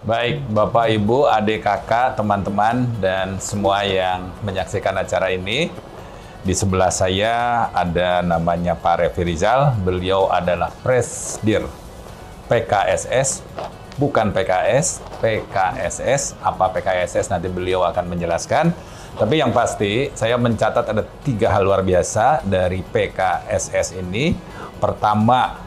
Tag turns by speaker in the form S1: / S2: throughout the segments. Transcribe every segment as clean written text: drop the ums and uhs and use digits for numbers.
S1: Baik, Bapak, Ibu, adik, kakak, teman-teman, dan semua yang menyaksikan acara ini. Di sebelah saya ada namanya Pak Revi Rizal. Beliau adalah Presidir PKSS, bukan PKS, PKSS. Apa PKSS nanti beliau akan menjelaskan. Tapi yang pasti, saya mencatat ada 3 hal luar biasa dari PKSS ini. Pertama,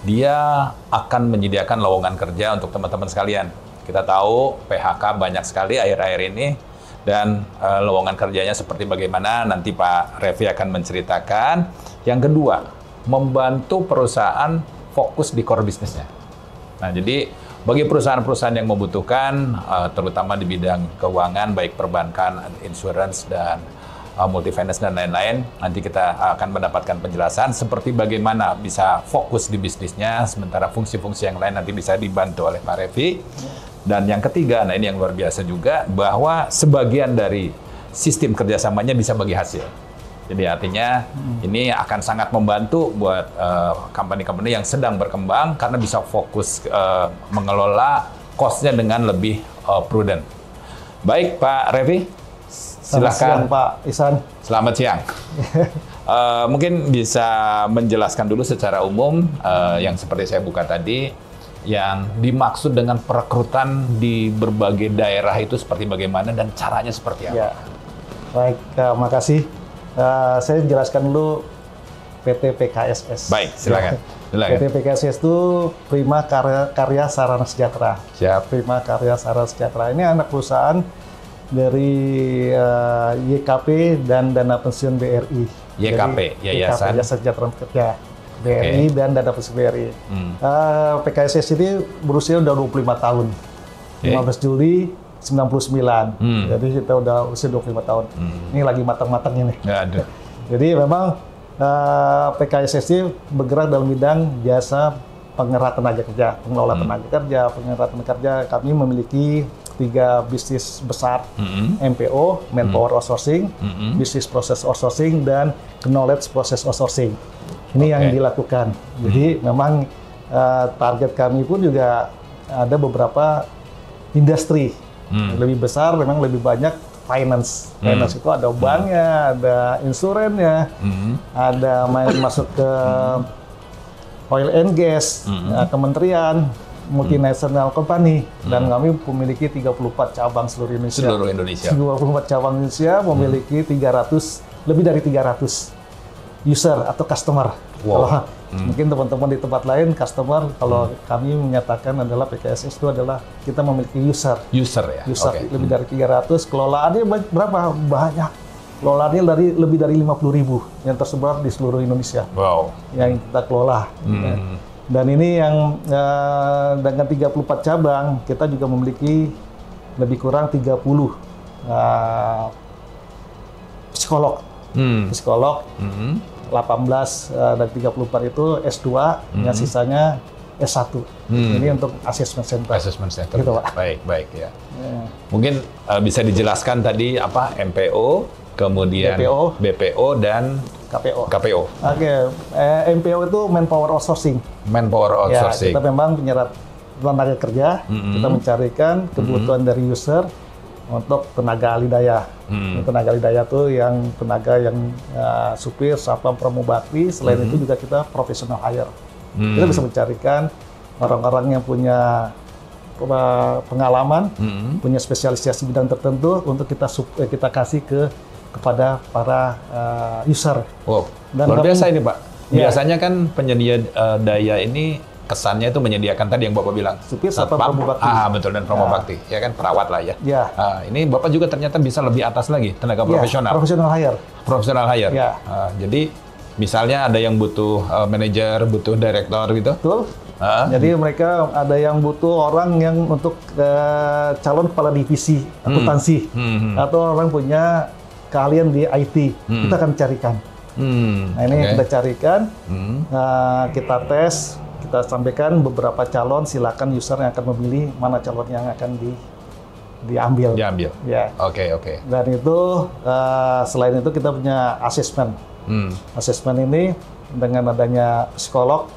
S1: dia akan menyediakan lowongan kerja untuk teman-teman sekalian. Kita tahu PHK banyak sekali akhir-akhir ini, dan lowongan kerjanya seperti bagaimana nanti Pak Revi akan menceritakan. Yang kedua, membantu perusahaan fokus di core bisnisnya. Nah, jadi bagi perusahaan-perusahaan yang membutuhkan, terutama di bidang keuangan, baik perbankan, insurance, dan multi-finance dan lain-lain, nanti kita akan mendapatkan penjelasan seperti bagaimana bisa fokus di bisnisnya, sementara fungsi-fungsi yang lain nanti bisa dibantu oleh Pak Revi. Dan yang ketiga, nah ini yang luar biasa juga, bahwa sebagian dari sistem kerjasamanya bisa bagi hasil. Jadi artinya ini akan sangat membantu buat company-company yang sedang berkembang karena bisa fokus mengelola cost-nya dengan lebih prudent. Baik, Pak Revi. Silakan,
S2: Pak Ihsan.
S1: Selamat siang. Mungkin bisa menjelaskan dulu secara umum yang seperti saya buka tadi, yang dimaksud dengan perekrutan di berbagai daerah itu seperti bagaimana dan caranya seperti apa?
S2: Ya. Baik, makasih. Saya jelaskan dulu PT PKSS.
S1: Baik, silakan.
S2: PT PKSS itu Prima Karya Sarana Sejahtera.
S1: Siap.
S2: Prima Karya Sarana Sejahtera ini anak perusahaan dari YKP dan Dana Pensiun BRI.
S1: YKP, Yayasan
S2: Sejahtera Kerja BRI dan Dana Pensiun BRI. PKSS ini berusia udah 25 tahun. 15 Juli 99. Jadi kita udah usia 25 tahun. Ini lagi matang-matangnya nih.
S1: Aduh.
S2: Jadi memang PKSS ini bergerak dalam bidang jasa pengerat tenaga kerja, pengelola tenaga kerja, pengerat tenaga kerja. Kami memiliki 3 bisnis besar, MPO, Manpower Outsourcing, Business Process Outsourcing, dan Knowledge Process Outsourcing. Ini yang dilakukan. Jadi memang target kami pun juga ada beberapa industri. Lebih besar, memang lebih banyak finance. Finance itu ada banknya, ada insurannya, ada masuk ke oil and gas, kementerian, multinational company, dan kami memiliki 34 cabang seluruh Indonesia. 34 cabang Indonesia memiliki lebih dari 300 user atau customer.
S1: Wow.
S2: Kalau mungkin teman-teman di tempat lain customer, kalau kami menyatakan adalah PKSS itu adalah kita memiliki user.
S1: User ya?
S2: User lebih dari 300, kelolaannya berapa? Banyak. Kelolaannya lebih dari 50.000 yang tersebar di seluruh Indonesia.
S1: Wow.
S2: Yang kita kelola. Dan ini yang dengan 34 cabang, kita juga memiliki lebih kurang 30 psikolog. Psikolog, 18 dan 34 itu S2, yang sisanya S1. Ini untuk assessment center.
S1: Assessment center.
S2: Gitu, Pak.
S1: Baik ya. Mungkin bisa dijelaskan tadi apa MPO, kemudian BPO dan KPO.
S2: Oke, MPO itu Manpower Outsourcing.
S1: Manpower Outsourcing.
S2: Ya, kita memang penyerap tenaga kerja, kita mencarikan kebutuhan dari user untuk tenaga ahli daya. Tenaga ahli daya itu yang tenaga yang supir, satpam, pramugari. Selain itu juga kita professional hire. Kita bisa mencarikan orang-orang yang punya pengalaman, punya spesialisasi bidang tertentu untuk kita kasih kepada para user.
S1: Wow, dan luar biasa ini Pak. Biasanya kan penyedia daya ini kesannya itu menyediakan tadi yang Bapak bilang.
S2: Supir, satpam, pramugari.
S1: Betul, dan pramugari. Ya kan, perawat lah ya. Ini Bapak juga ternyata bisa lebih atas lagi, tenaga profesional.
S2: Profesional hire.
S1: Profesional hire. Jadi misalnya ada yang butuh manajer, butuh direktur gitu.
S2: Betul. Jadi mereka ada yang butuh orang yang untuk calon kepala divisi akuntansi, atau orang punya keahlian di IT, kita akan carikan. Nah ini kita carikan, kita tes, kita sampaikan beberapa calon, silakan user yang akan memilih mana calon yang akan diambil. Ya.
S1: Oke.
S2: Dan itu selain itu kita punya asesmen. Asesmen ini dengan adanya psikolog,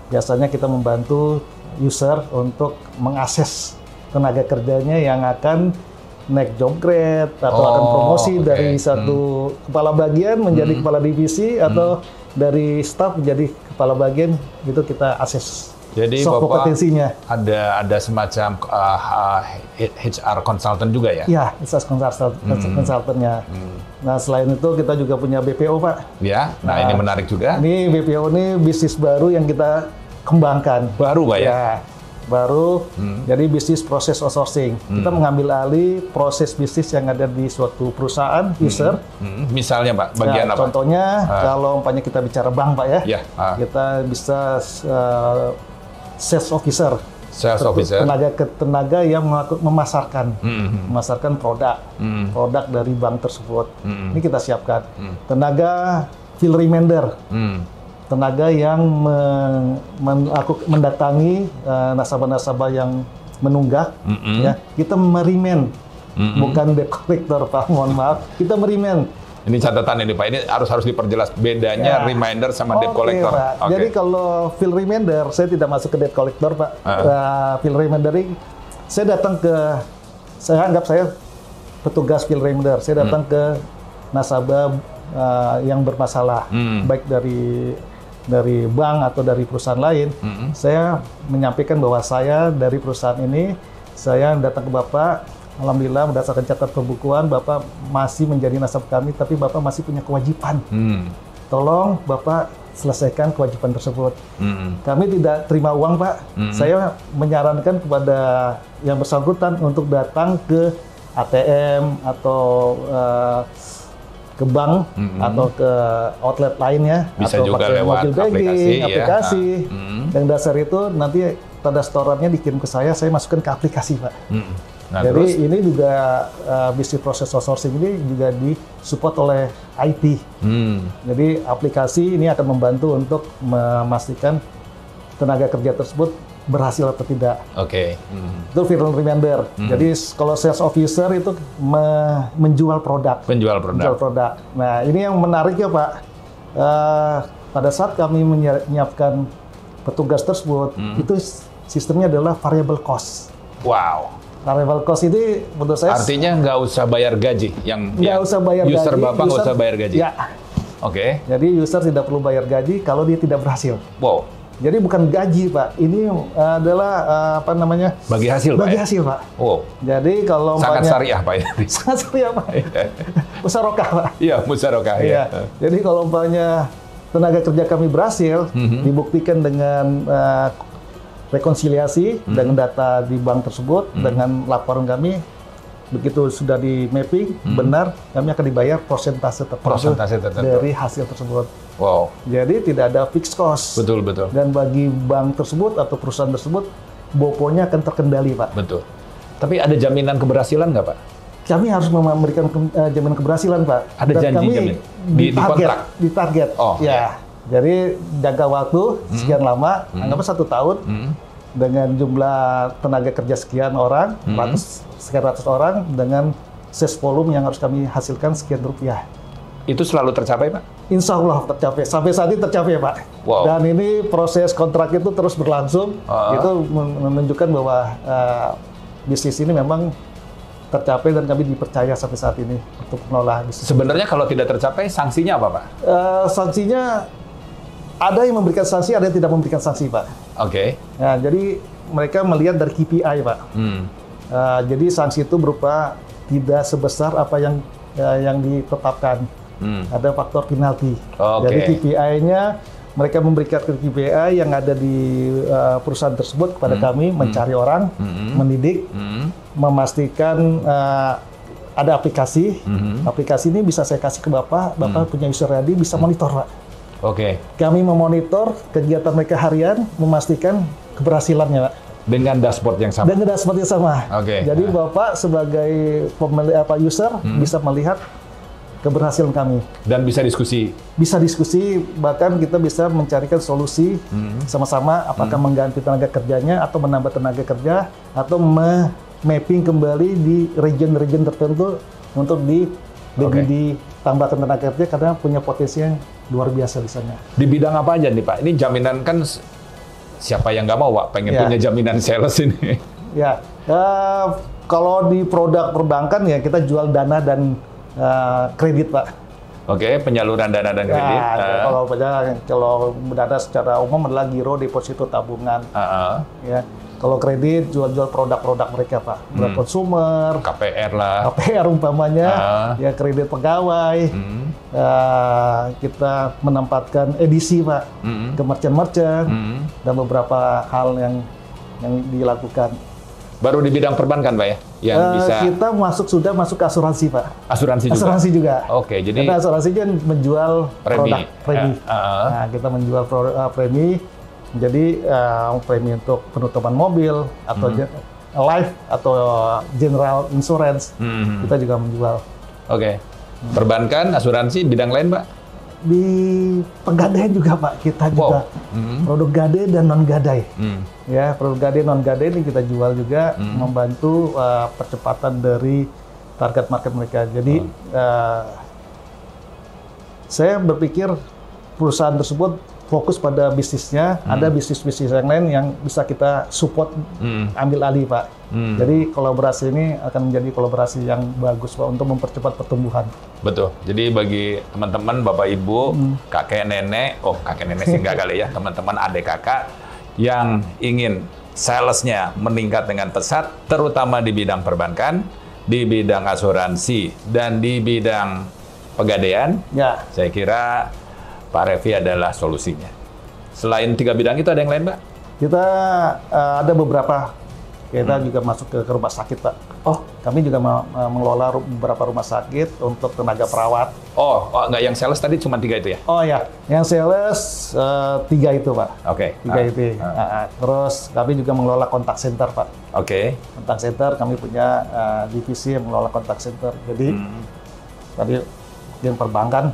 S2: biasanya kita membantu user untuk mengakses tenaga kerjanya yang akan naik job grade atau akan promosi dari satu kepala bagian menjadi kepala divisi atau dari staff menjadi kepala bagian, itu kita akses.
S1: Jadi
S2: soft
S1: Bapak
S2: kompetensinya.
S1: ada semacam HR consultant juga ya?
S2: Ya, HR consultant-nya. Nah, selain itu kita juga punya BPO, Pak.
S1: Ya, nah ini menarik juga.
S2: Ini BPO ini bisnis baru yang kita kembangkan.
S1: Baru, Pak ya?
S2: Ya, baru. Jadi bisnis proses outsourcing. Kita mengambil alih proses bisnis yang ada di suatu perusahaan, user.
S1: Misalnya, Pak, bagian
S2: Nah,
S1: apa?
S2: contohnya, kalau umpamanya kita bicara bank, Pak ya,
S1: Ya,
S2: kita bisa sales officer.
S1: sales officer.
S2: Tenaga yang memasarkan, memasarkan produk dari bank tersebut. Ini kita siapkan. Tenaga field remainder, tenaga yang mendatangi nasabah-nasabah yang menunggak, ya kita merimen, bukan debt collector, Pak. Mohon maaf, kita merimen.
S1: Ini catatan ini Pak, ini harus diperjelas bedanya reminder sama debt collector.
S2: Pak. Jadi kalau field remainder, saya tidak masuk ke debt collector, Pak. Field remainder ini, saya anggap saya petugas field remainder. Saya datang ke nasabah yang bermasalah, baik dari bank atau dari perusahaan lain. Saya menyampaikan bahwa saya dari perusahaan ini, saya datang ke Bapak. Alhamdulillah berdasarkan catatan pembukuan, Bapak masih menjadi nasabah kami, tapi Bapak masih punya kewajiban. Tolong Bapak selesaikan kewajiban tersebut. Kami tidak terima uang, Pak. Saya menyarankan kepada yang bersangkutan untuk datang ke ATM atau ke bank atau ke outlet lainnya,
S1: bisa
S2: atau
S1: juga
S2: pakai
S1: lewat
S2: mobil banking, aplikasi.
S1: Ya.
S2: Yang dasar itu nanti tanda setorannya dikirim ke saya masukkan ke aplikasi, Pak.
S1: Nah,
S2: jadi
S1: terus?
S2: ini juga bisnis proses outsourcing ini juga disupport oleh IT. Jadi aplikasi ini akan membantu untuk memastikan tenaga kerja tersebut berhasil atau tidak. Itu field remainder. Jadi kalau sales officer itu menjual produk.
S1: Menjual produk.
S2: Nah, ini yang menarik ya, Pak. Pada saat kami menyiapkan petugas tersebut, itu sistemnya adalah variable cost.
S1: Wow.
S2: Variable cost ini menurut saya
S1: artinya nggak usah bayar gaji,
S2: nggak usah bayar
S1: user
S2: gaji.
S1: Bapak nggak usah bayar gaji.
S2: Ya. Jadi user tidak perlu bayar gaji kalau dia tidak berhasil.
S1: Wow.
S2: Jadi bukan gaji, Pak. Ini adalah
S1: bagi hasil, Pak.
S2: Bagi hasil, Pak.
S1: Wow.
S2: Jadi kalau
S1: sangat syariah, Pak.
S2: Sangat syariah, Pak. Musyarakah, Pak.
S1: Iya, musyarakah.
S2: Iya. Jadi kalau umpamanya tenaga kerja kami berhasil, dibuktikan dengan rekonsiliasi dengan data di bank tersebut, dengan laporan kami, begitu sudah di mapping, benar, kami akan dibayar persentase tertentu dari hasil tersebut.
S1: Wow.
S2: Jadi tidak ada fixed cost.
S1: Betul.
S2: Dan bagi bank tersebut atau perusahaan tersebut, boponya akan terkendali, Pak.
S1: Betul. Tapi ada jaminan keberhasilan nggak, Pak?
S2: Kami harus memberikan jaminan keberhasilan, Pak.
S1: Ada janji jamin? Di kontrak?
S2: Di target.
S1: Oh,
S2: ya. Jadi jangka waktu sekian lama, anggapnya 1 tahun, dengan jumlah tenaga kerja sekian orang, sekian ratus orang, dengan sales volume yang harus kami hasilkan sekian rupiah.
S1: Itu selalu tercapai, Pak?
S2: Insya Allah tercapai. Sampai saat ini tercapai, Pak.
S1: Wow.
S2: Dan ini proses kontrak itu terus berlangsung. Itu menunjukkan bahwa bisnis ini memang tercapai dan kami dipercaya sampai saat ini untuk mengelola bisnis.
S1: Sebenarnya kalau tidak tercapai, sanksinya apa, Pak?
S2: Sanksinya ada yang memberikan sanksi, ada yang tidak memberikan sanksi, Pak. Nah, jadi mereka melihat dari KPI, Pak. Jadi sanksi itu berupa tidak sebesar apa yang ditetapkan. Ada faktor penalti. Jadi KPI-nya mereka memberikan KPI yang ada di perusahaan tersebut kepada kami, mencari orang, mendidik, memastikan ada aplikasi. Aplikasi ini bisa saya kasih ke Bapak punya user ID, bisa monitor, Pak. Kami memonitor kegiatan mereka harian, memastikan keberhasilannya, Pak.
S1: Dengan dashboard yang sama?
S2: Dengan dashboard yang sama. Jadi Bapak sebagai user bisa melihat keberhasilan kami.
S1: Dan bisa diskusi?
S2: Bisa diskusi, bahkan kita bisa mencarikan solusi sama-sama, apakah mengganti tenaga kerjanya, atau menambah tenaga kerja, atau mapping kembali di region-region tertentu untuk ditambahkan tenaga kerja karena punya potensi yang luar biasa di sana.
S1: Di bidang apa aja nih, Pak? Ini jaminan kan siapa yang nggak mau, Pak, pengen
S2: Ya.
S1: punya jaminan sales ini?
S2: Ya, kalau di produk perbankan ya kita jual dana dan kredit, Pak.
S1: Oke, penyaluran dana dan kredit.
S2: Kalau dana secara umum adalah giro, deposito, tabungan. Ya, kalau kredit jual-jual produk-produk mereka, Pak. Konsumer,
S1: KPR lah.
S2: KPR umpamanya, ya kredit pegawai. Kita menempatkan edisi, Pak, ke merchant-merchant dan beberapa hal yang dilakukan.
S1: Baru di bidang perbankan, Pak, ya? Yang bisa
S2: Kita sudah masuk ke asuransi, Pak.
S1: asuransi juga?
S2: Asuransi juga.
S1: Oke, jadi
S2: Karena asuransi kan menjual
S1: premi.
S2: premi. Nah, kita menjual premi, jadi premi untuk penutupan mobil, atau life, atau general insurance, kita juga menjual.
S1: Oke. Perbankan, asuransi, bidang lain, Pak?
S2: Di pegadaian juga, Pak, kita juga produk gadai dan non gadai. Ya, produk gadai non gadai ini kita jual juga, membantu percepatan dari target market mereka. Jadi saya berpikir perusahaan tersebut fokus pada bisnisnya, ada bisnis-bisnis yang lain yang bisa kita support, ambil alih, Pak. Jadi kolaborasi ini akan menjadi kolaborasi yang bagus, Pak, untuk mempercepat pertumbuhan.
S1: Betul. Jadi bagi teman-teman, Bapak Ibu, kakek nenek sih enggak kali ya, teman-teman adik kakak yang ingin salesnya meningkat dengan pesat, terutama di bidang perbankan, di bidang asuransi, dan di bidang pegadaian,
S2: Ya.
S1: saya kira Pak Revi adalah solusinya. Selain 3 bidang itu ada yang lain, Pak?
S2: Kita ada beberapa. Kita juga masuk ke rumah sakit, Pak.
S1: Oh,
S2: Kami juga mengelola beberapa rumah sakit untuk tenaga perawat.
S1: enggak, yang sales tadi cuma 3 itu ya?
S2: Oh ya, yang sales 3 itu, Pak.
S1: Oke.
S2: 3 itu. Terus kami juga mengelola kontak center, Pak.
S1: Oke.
S2: Kontak center, kami punya divisi yang mengelola kontak center. Jadi tadi yang perbankan,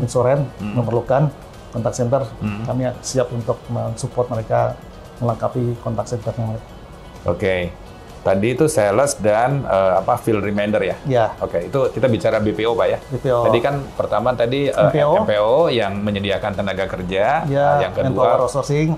S2: insuran memerlukan kontak center, kami siap untuk mensupport mereka melengkapi kontak centernya.
S1: Oke. Tadi itu sales dan field reminder ya?
S2: Ya.
S1: Oke, itu kita bicara BPO, Pak ya?
S2: BPO.
S1: Tadi kan pertama tadi MPO yang menyediakan tenaga kerja,
S2: Ya,
S1: yang kedua
S2: manpower outsourcing,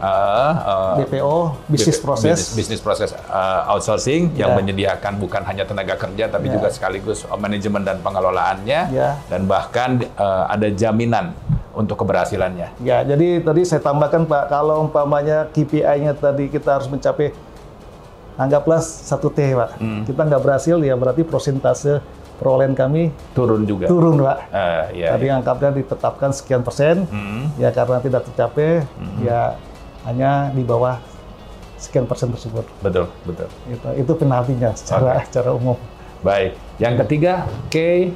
S2: BPO, business process.
S1: Business process outsourcing yang menyediakan bukan hanya tenaga kerja tapi juga sekaligus manajemen dan pengelolaannya, dan bahkan ada jaminan untuk keberhasilannya.
S2: Ya, jadi tadi saya tambahkan, Pak, kalau umpamanya KPI-nya tadi kita harus mencapai, anggaplah 1T, Pak. Kita nggak berhasil, ya berarti persentase perolehan kami
S1: turun juga.
S2: Turun, Pak.
S1: Tadi
S2: angkanya ditetapkan sekian persen, ya karena tidak tercapai, ya hanya di bawah sekian persen tersebut.
S1: Betul, betul.
S2: Itu penaltinya secara umum.
S1: Baik. Yang ketiga, Key.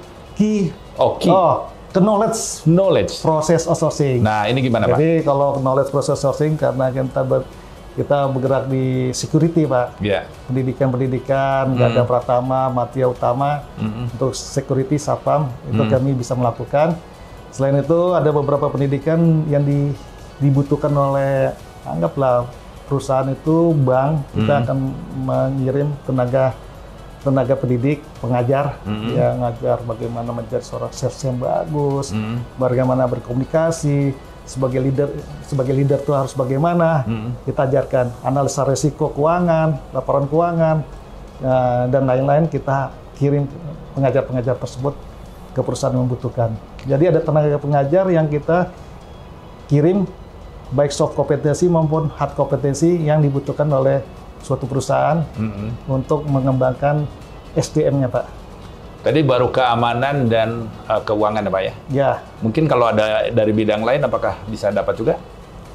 S1: Knowledge
S2: Process outsourcing.
S1: Nah, ini gimana, Pak?
S2: Jadi kalau knowledge process outsourcing, karena kita bergerak di security, Pak.
S1: Ya.
S2: Pendidikan, Garda Pratama, Matia Utama, untuk security Satpam, itu kami bisa melakukan. Selain itu, ada beberapa pendidikan yang dibutuhkan oleh, anggaplah perusahaan itu bank, kita akan mengirim tenaga pendidik, pengajar, yang ngajar bagaimana menjadi seorang sales yang bagus, bagaimana berkomunikasi, sebagai leader itu harus bagaimana, kita ajarkan analisa risiko keuangan, laporan keuangan, dan lain-lain, kita kirim pengajar-pengajar tersebut ke perusahaan yang membutuhkan. Jadi ada tenaga pengajar yang kita kirim, baik soft kompetensi maupun hard kompetensi yang dibutuhkan oleh suatu perusahaan untuk mengembangkan SDM-nya, Pak.
S1: Tadi baru keamanan dan keuangan ya, Pak ya?
S2: Ya.
S1: Mungkin kalau ada dari bidang lain, apakah bisa dapat juga?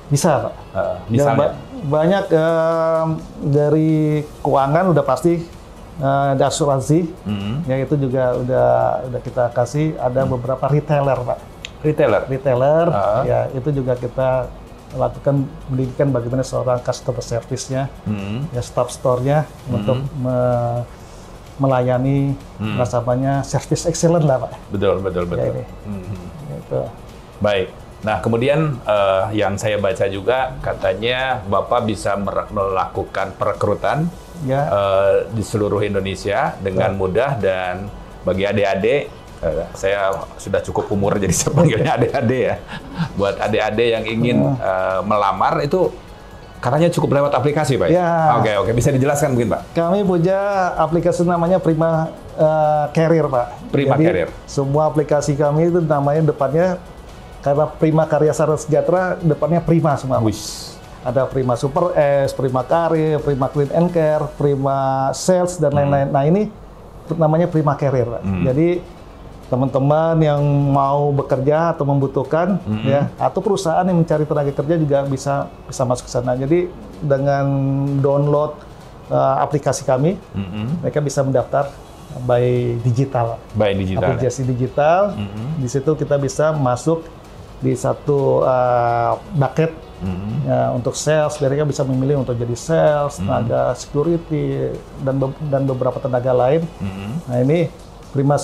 S2: Bisa, Pak.
S1: Misalnya?
S2: Banyak dari keuangan udah pasti, ada asuransi, yang itu juga udah kita kasih. Ada beberapa retailer, Pak. Retailer, ya itu juga kita lakukan pendidikan bagaimana seorang customer service-nya, ya staff store-nya untuk melayani nasabahnya service excellent lah, Pak.
S1: Betul.
S2: Ya, itu.
S1: Baik. Nah, kemudian yang saya baca juga katanya Bapak bisa melakukan perekrutan di seluruh Indonesia dengan mudah, dan bagi adik-adik, saya sudah cukup umur jadi saya panggilnya adik-adik ya. Buat adik-adik yang ingin melamar itu Katanya cukup lewat aplikasi, Pak?
S2: Ya.
S1: Oke. Bisa dijelaskan mungkin, Pak?
S2: Kami punya aplikasi namanya Prima Carrier, Pak.
S1: Prima
S2: Jadi,
S1: Carrier.
S2: semua aplikasi kami itu namanya depannya, karena Prima Karya Sarana Sejahtera, depannya Prima semua.
S1: Wis.
S2: Ada Prima Super S, Prima Carrier, Prima Clean and Care, Prima Sales, dan lain-lain. Nah, ini namanya Prima Carrier, Pak. Jadi, teman-teman yang mau bekerja atau membutuhkan, ya, atau perusahaan yang mencari tenaga kerja juga bisa masuk ke sana. Jadi, dengan download aplikasi kami, mereka bisa mendaftar by digital.
S1: By digital.
S2: Aplikasi digital. Di situ kita bisa masuk di satu bucket untuk sales. Mereka bisa memilih untuk jadi sales, tenaga security, dan beberapa tenaga lain. Nah, ini Prima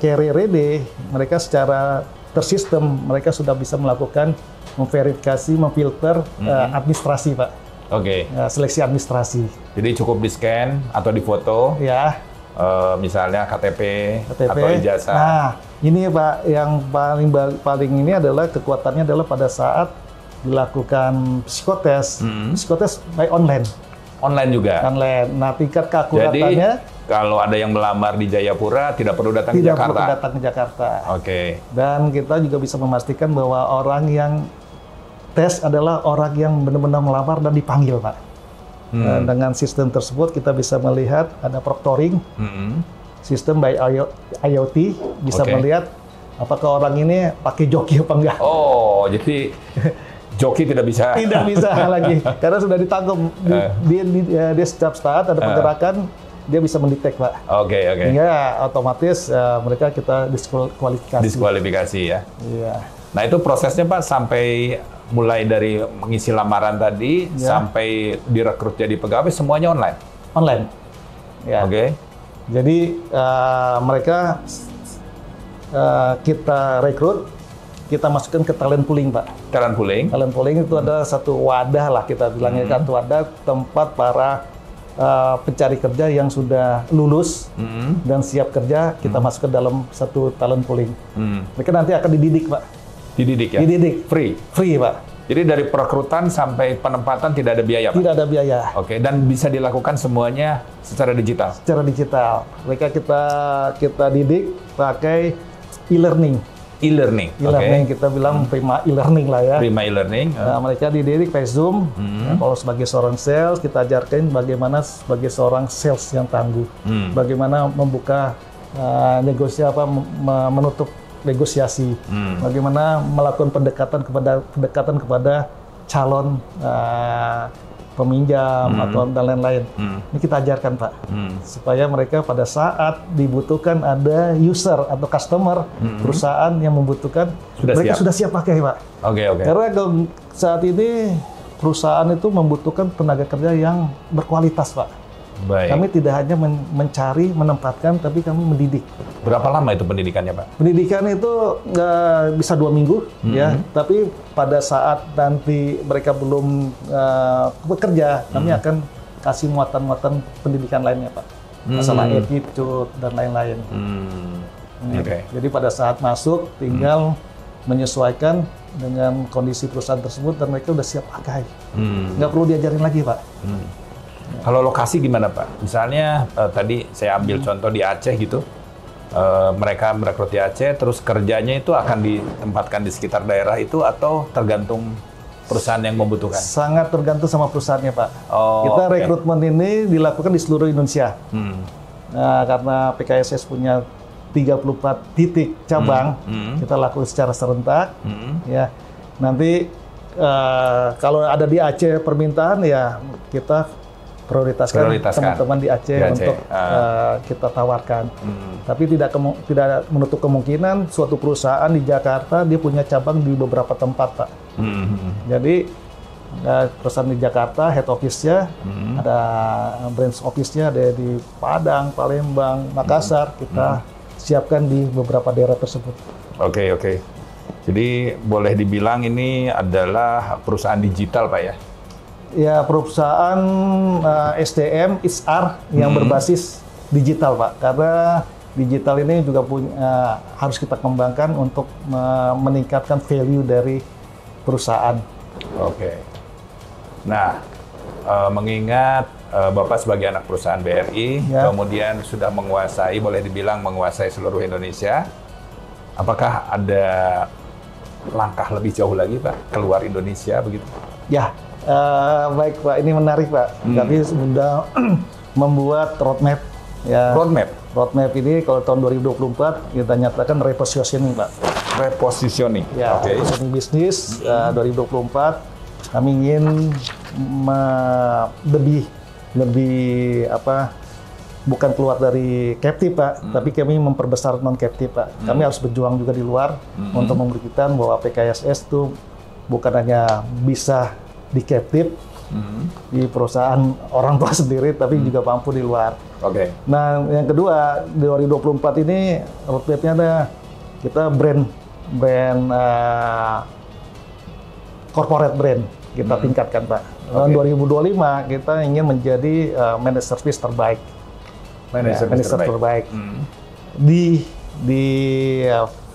S2: Carrier ini, mereka secara tersistem, mereka sudah bisa melakukan memverifikasi, memfilter administrasi, Pak.
S1: Oke.
S2: Seleksi administrasi.
S1: Jadi cukup di-scan atau difoto,
S2: Ya.
S1: misalnya KTP atau ijazah.
S2: Nah, ini Pak, yang paling ini adalah kekuatannya adalah pada saat dilakukan psikotes. Psikotes by online.
S1: Online juga?
S2: Online. Nah, tingkat keakuratannya...
S1: Jadi, kalau ada yang melamar di Jayapura, tidak perlu datang ke Jakarta?
S2: Tidak perlu datang ke Jakarta.
S1: Oke.
S2: Dan kita juga bisa memastikan bahwa orang yang tes adalah orang yang benar-benar melamar dan dipanggil, Pak. Dengan sistem tersebut, kita bisa melihat ada proctoring, sistem by IoT, bisa melihat apakah orang ini pakai joki apa enggak.
S1: Oh, jadi joki tidak bisa?
S2: Tidak bisa lagi, karena sudah ditangkap. Dia setiap saat ada pergerakan, dia bisa mendetek, Pak.
S1: Oke.
S2: Hingga otomatis mereka kita diskualifikasi.
S1: Diskualifikasi ya?
S2: Iya.
S1: Nah, itu prosesnya, Pak, sampai mulai dari mengisi lamaran tadi, sampai direkrut jadi pegawai, semuanya online?
S2: Online. Ya.
S1: Oke.
S2: Jadi mereka kita rekrut, kita masukkan ke talent pooling, Pak.
S1: Talent pooling?
S2: Talent pooling itu ada satu wadah lah, kita bilangnya, satu wadah tempat para pencari kerja yang sudah lulus dan siap kerja, kita masuk ke dalam satu talent pooling. Mereka nanti akan dididik, Pak.
S1: Dididik ya?
S2: Dididik.
S1: Free?
S2: Free, Pak.
S1: Jadi dari perekrutan sampai penempatan tidak ada biaya, Pak?
S2: Tidak ada biaya.
S1: Oke, dan bisa dilakukan semuanya secara digital?
S2: Secara digital. Mereka kita didik pakai e-learning.
S1: E-learning?
S2: E-learning, kita bilang Prima e-learning lah ya.
S1: Prima e-learning.
S2: Nah, mereka dididik pakai Zoom. Kalau sebagai seorang sales, kita ajarkan bagaimana sebagai seorang sales yang tangguh. Bagaimana membuka negosiasi, menutup negosiasi. Bagaimana melakukan pendekatan kepada calon peminjam atau dan lain-lain. Ini kita ajarkan, Pak, supaya mereka pada saat dibutuhkan ada user atau customer perusahaan yang membutuhkan, mereka sudah siap pakai, Pak.
S1: Oke.
S2: Karena saat ini perusahaan itu membutuhkan tenaga kerja yang berkualitas, Pak.
S1: Baik.
S2: Kami tidak hanya mencari, menempatkan, tapi kami mendidik.
S1: Berapa lama itu pendidikannya, Pak?
S2: Pendidikan itu nggak bisa 2 minggu, ya. Tapi pada saat nanti mereka belum bekerja, kami akan kasih muatan-muatan pendidikan lainnya, Pak. Masalah attitude dan lain-lain.
S1: Oke.
S2: Jadi pada saat masuk, tinggal menyesuaikan dengan kondisi perusahaan tersebut dan mereka udah siap pakai. Nggak perlu diajarin lagi, Pak.
S1: Kalau lokasi gimana, Pak? Misalnya tadi saya ambil contoh di Aceh gitu, mereka merekrut di Aceh, terus kerjanya itu akan ditempatkan di sekitar daerah itu atau tergantung perusahaan yang membutuhkan? Sangat
S2: tergantung sama perusahaannya, Pak. Kita rekrutmen ini dilakukan di seluruh Indonesia. Nah, karena PKSS punya 34 titik cabang, kita lakukan secara serentak. Ya, nanti kalau ada di Aceh permintaan, ya kita prioritaskan teman-teman di Aceh untuk kita tawarkan. Tapi tidak menutup kemungkinan suatu perusahaan di Jakarta dia punya cabang di beberapa tempat, Pak. Jadi perusahaan di Jakarta head office-nya, ada branch office-nya ada di Padang, Palembang, Makassar. Kita siapkan di beberapa daerah tersebut.
S1: Oke. Jadi boleh dibilang ini adalah perusahaan digital, Pak ya?
S2: Ya, perusahaan SDM, HR yang berbasis digital, Pak. Karena digital ini juga harus kita kembangkan untuk meningkatkan value dari perusahaan.
S1: Oke. Nah, mengingat Bapak sebagai anak perusahaan BRI,
S2: Ya.
S1: kemudian sudah menguasai, boleh dibilang menguasai seluruh Indonesia, apakah ada langkah lebih jauh lagi, Pak, keluar Indonesia begitu?
S2: Ya, baik Pak, ini menarik Pak. Kami sudah membuat roadmap. Ya, roadmap ini kalau tahun 2024 kita nyatakan repositioning Pak.
S1: Repositioning.
S2: Ya,
S1: Oke.
S2: repositioning bisnis 2024 kami ingin lebih apa? Bukan keluar dari captive Pak, tapi kami memperbesar non captive Pak. Kami harus berjuang juga di luar untuk membuktikan bahwa PKSS itu bukan hanya bisa di captive di perusahaan orang tua sendiri, tapi juga mampu di luar.
S1: Oke.
S2: Nah, yang kedua, di 2024 ini roadmap-nya ada kita brand corporate brand kita tingkatkan Pak. Tahun 2025 kita ingin menjadi managed service terbaik. Managed service terbaik di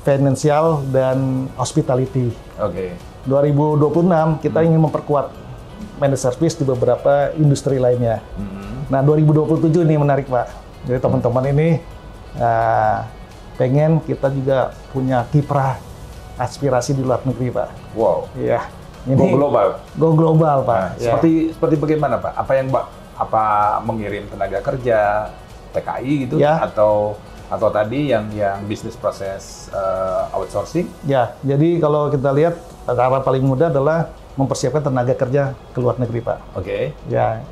S2: financial dan hospitality.
S1: Oke.
S2: 2026 kita ingin memperkuat managed service di beberapa industri lainnya. Nah, 2027 ini menarik Pak. Jadi teman-teman ini pengen kita juga punya kiprah aspirasi di luar negeri Pak.
S1: Wow.
S2: Iya.
S1: Go global.
S2: Go global Pak.
S1: Nah,
S2: Ya.
S1: seperti bagaimana Pak? Apa mengirim tenaga kerja TKI gitu,
S2: Ya.
S1: atau tadi yang bisnis proses outsourcing?
S2: Ya, jadi kalau kita lihat cara paling mudah adalah mempersiapkan tenaga kerja ke luar negeri Pak.
S1: Oke.
S2: Ya,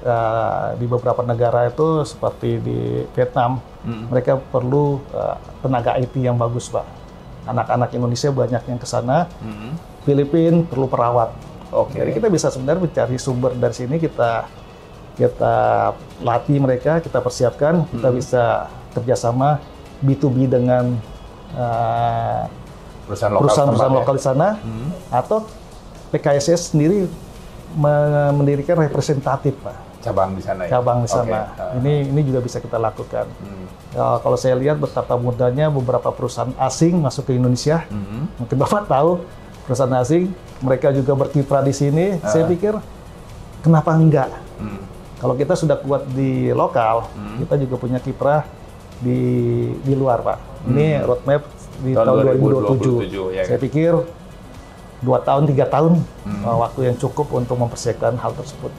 S2: di beberapa negara itu seperti di Vietnam, mereka perlu tenaga IT yang bagus, Pak. Anak-anak Indonesia banyak yang ke sana. Filipina perlu perawat.
S1: Oke.
S2: Jadi kita bisa sebenarnya mencari sumber dari sini, kita latih mereka, kita persiapkan, kita bisa kerjasama B2B dengan perusahaan-perusahaan lokal di sana, atau PKSS sendiri mendirikan representatif, Pak.
S1: Cabang di sana ya?
S2: Cabang di sana.
S1: Oke.
S2: Ini juga bisa kita lakukan. Ya, kalau saya lihat betapa mudahnya beberapa perusahaan asing masuk ke Indonesia, mungkin Bapak tahu perusahaan asing, mereka juga berkiprah di sini. Saya pikir kenapa enggak? Kalau kita sudah kuat di lokal, kita juga punya kiprah di luar, Pak. Ini roadmap di tahun 2027.
S1: Ya,
S2: Saya pikir 2 tahun, 3 tahun waktu yang cukup untuk mempersiapkan hal tersebut.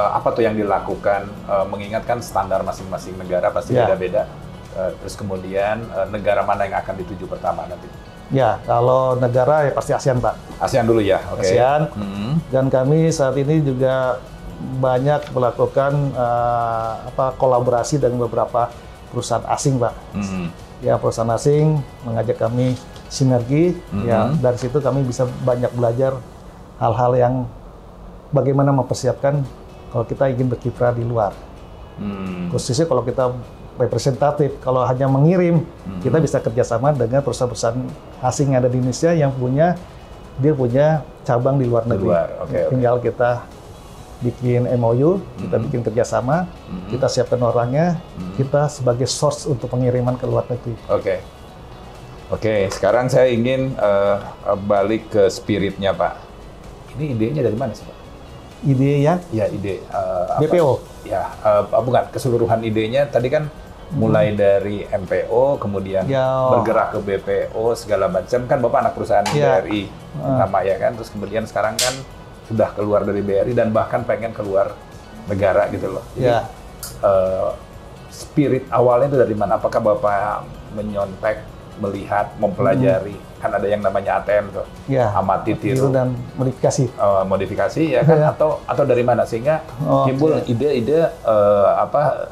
S1: Apa tuh yang dilakukan? Mengingatkan standar masing-masing negara pasti beda-beda. Terus kemudian negara mana yang akan dituju pertama nanti?
S2: Ya, kalau negara ya pasti ASEAN, Pak.
S1: ASEAN dulu ya, oke.
S2: ASEAN. Dan kami saat ini juga banyak melakukan kolaborasi dengan beberapa perusahaan asing, Pak. Ya, perusahaan asing mengajak kami sinergi. Ya, dari situ kami bisa banyak belajar hal-hal yang bagaimana mempersiapkan kalau kita ingin berkiprah di luar. Khususnya kalau kita representatif, kalau hanya mengirim, kita bisa kerjasama dengan perusahaan-perusahaan asing yang ada di Indonesia yang punya cabang di luar negeri. Tinggal kita bikin MOU, kita bikin kerjasama, kita siapkan orangnya, kita sebagai source untuk pengiriman ke luar negeri.
S1: Oke, sekarang saya ingin balik ke spiritnya, Pak. Ini idenya dari mana sih, Pak?
S2: Ide ya?
S1: Ya, ide.
S2: BPO?
S1: Ya, bukan. Keseluruhan idenya tadi kan mulai dari MPO, kemudian bergerak ke BPO, segala macam. Kan Bapak anak perusahaan BRI pertama ya kan? Terus kemudian sekarang kan sudah keluar dari BRI dan bahkan pengen keluar negara gitu loh. Jadi, spirit awalnya itu dari mana? Apakah Bapak menyontek, melihat, mempelajari? Kan ada yang namanya ATM tuh, amati, tiru,
S2: dan
S1: modifikasi ya kan? Atau dari mana sehingga timbul ide-ide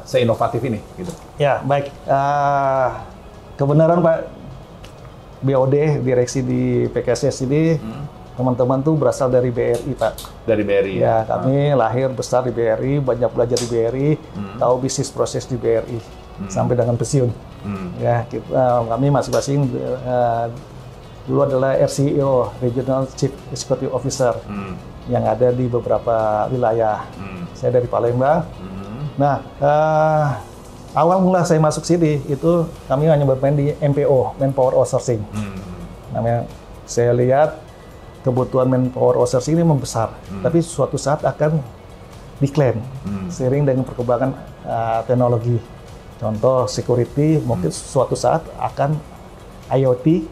S1: seinovatif ini gitu?
S2: Ya, baik. Kebenaran Pak, BOD, direksi di PKSS ini, teman-teman tuh berasal dari BRI, Pak.
S1: Dari BRI
S2: ya? Kami lahir besar di BRI, banyak belajar di BRI, tahu bisnis proses di BRI, sampai dengan pensiun. Ya, kami masing-masing dulu adalah RCEO, Regional Chief Executive Officer, yang ada di beberapa wilayah. Saya dari Palembang. Nah, awal mula saya masuk sini, itu kami hanya bermain di MPO, Manpower Outsourcing. Namanya, saya lihat kebutuhan manpower outsourcing ini membesar, tapi suatu saat akan decline seiring dengan perkembangan teknologi. Contoh security, mungkin suatu saat akan IoT,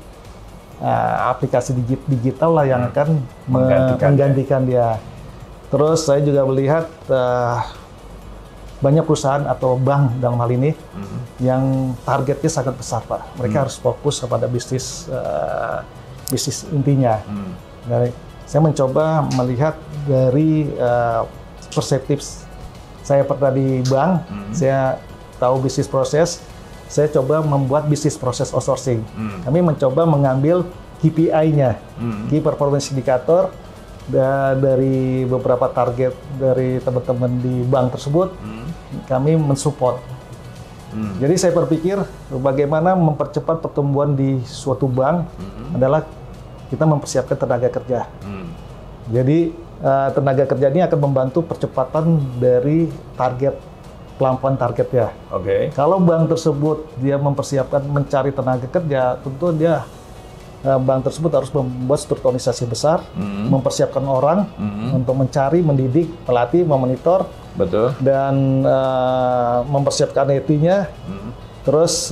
S2: aplikasi digital lah yang akan menggantikan dia. Terus saya juga melihat banyak perusahaan atau bank dalam hal ini yang targetnya sangat besar, Pak. Mereka harus fokus kepada bisnis intinya. Dari, saya mencoba melihat dari perspektif saya pernah di bank, saya tahu bisnis proses, saya coba membuat bisnis proses outsourcing. Kami mencoba mengambil KPI-nya, Key Performance Indicator, dari beberapa target dari teman-teman di bank tersebut, kami mensupport. Jadi saya berpikir bagaimana mempercepat pertumbuhan di suatu bank adalah kita mempersiapkan tenaga kerja. Jadi tenaga kerja ini akan membantu percepatan dari pelampian target ya. Kalau bank tersebut dia mempersiapkan mencari tenaga kerja, tentu dia bank tersebut harus membuat strukturisasi besar, mempersiapkan orang untuk mencari, mendidik, melatih, memonitor, dan mempersiapkan IT-nya. Terus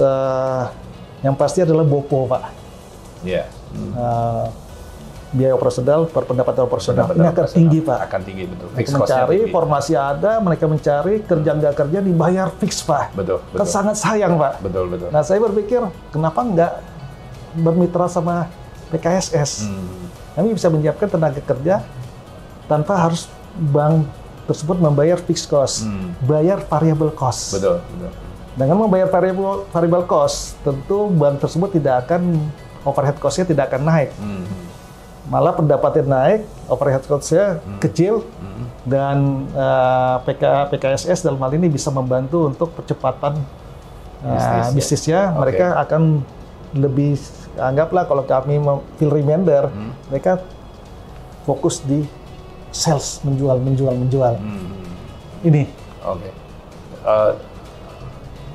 S2: yang pasti adalah BOPO, Pak. Biaya operasional, pendapatan operasional ini akan tinggi, Pak.
S1: Akan tinggi, betul.
S2: Mereka mencari, formasi ada, mereka mencari, kerja nggak kerja dibayar fix, Pak. Kan sangat sayang, Pak. Nah, saya berpikir, kenapa nggak bermitra sama PKSS? Kami bisa menyiapkan tenaga kerja tanpa harus bank tersebut membayar fixed cost, bayar variable cost. Dengan membayar variable cost, tentu bank tersebut tidak akan, overhead cost-nya tidak akan naik. Malah pendapatnya naik, overhead cost-nya kecil, dan PKSS dalam hal ini bisa membantu untuk percepatan bisnisnya. Mereka akan lebih, anggaplah kalau kami fill remainder, mereka fokus di sales, menjual. Ini.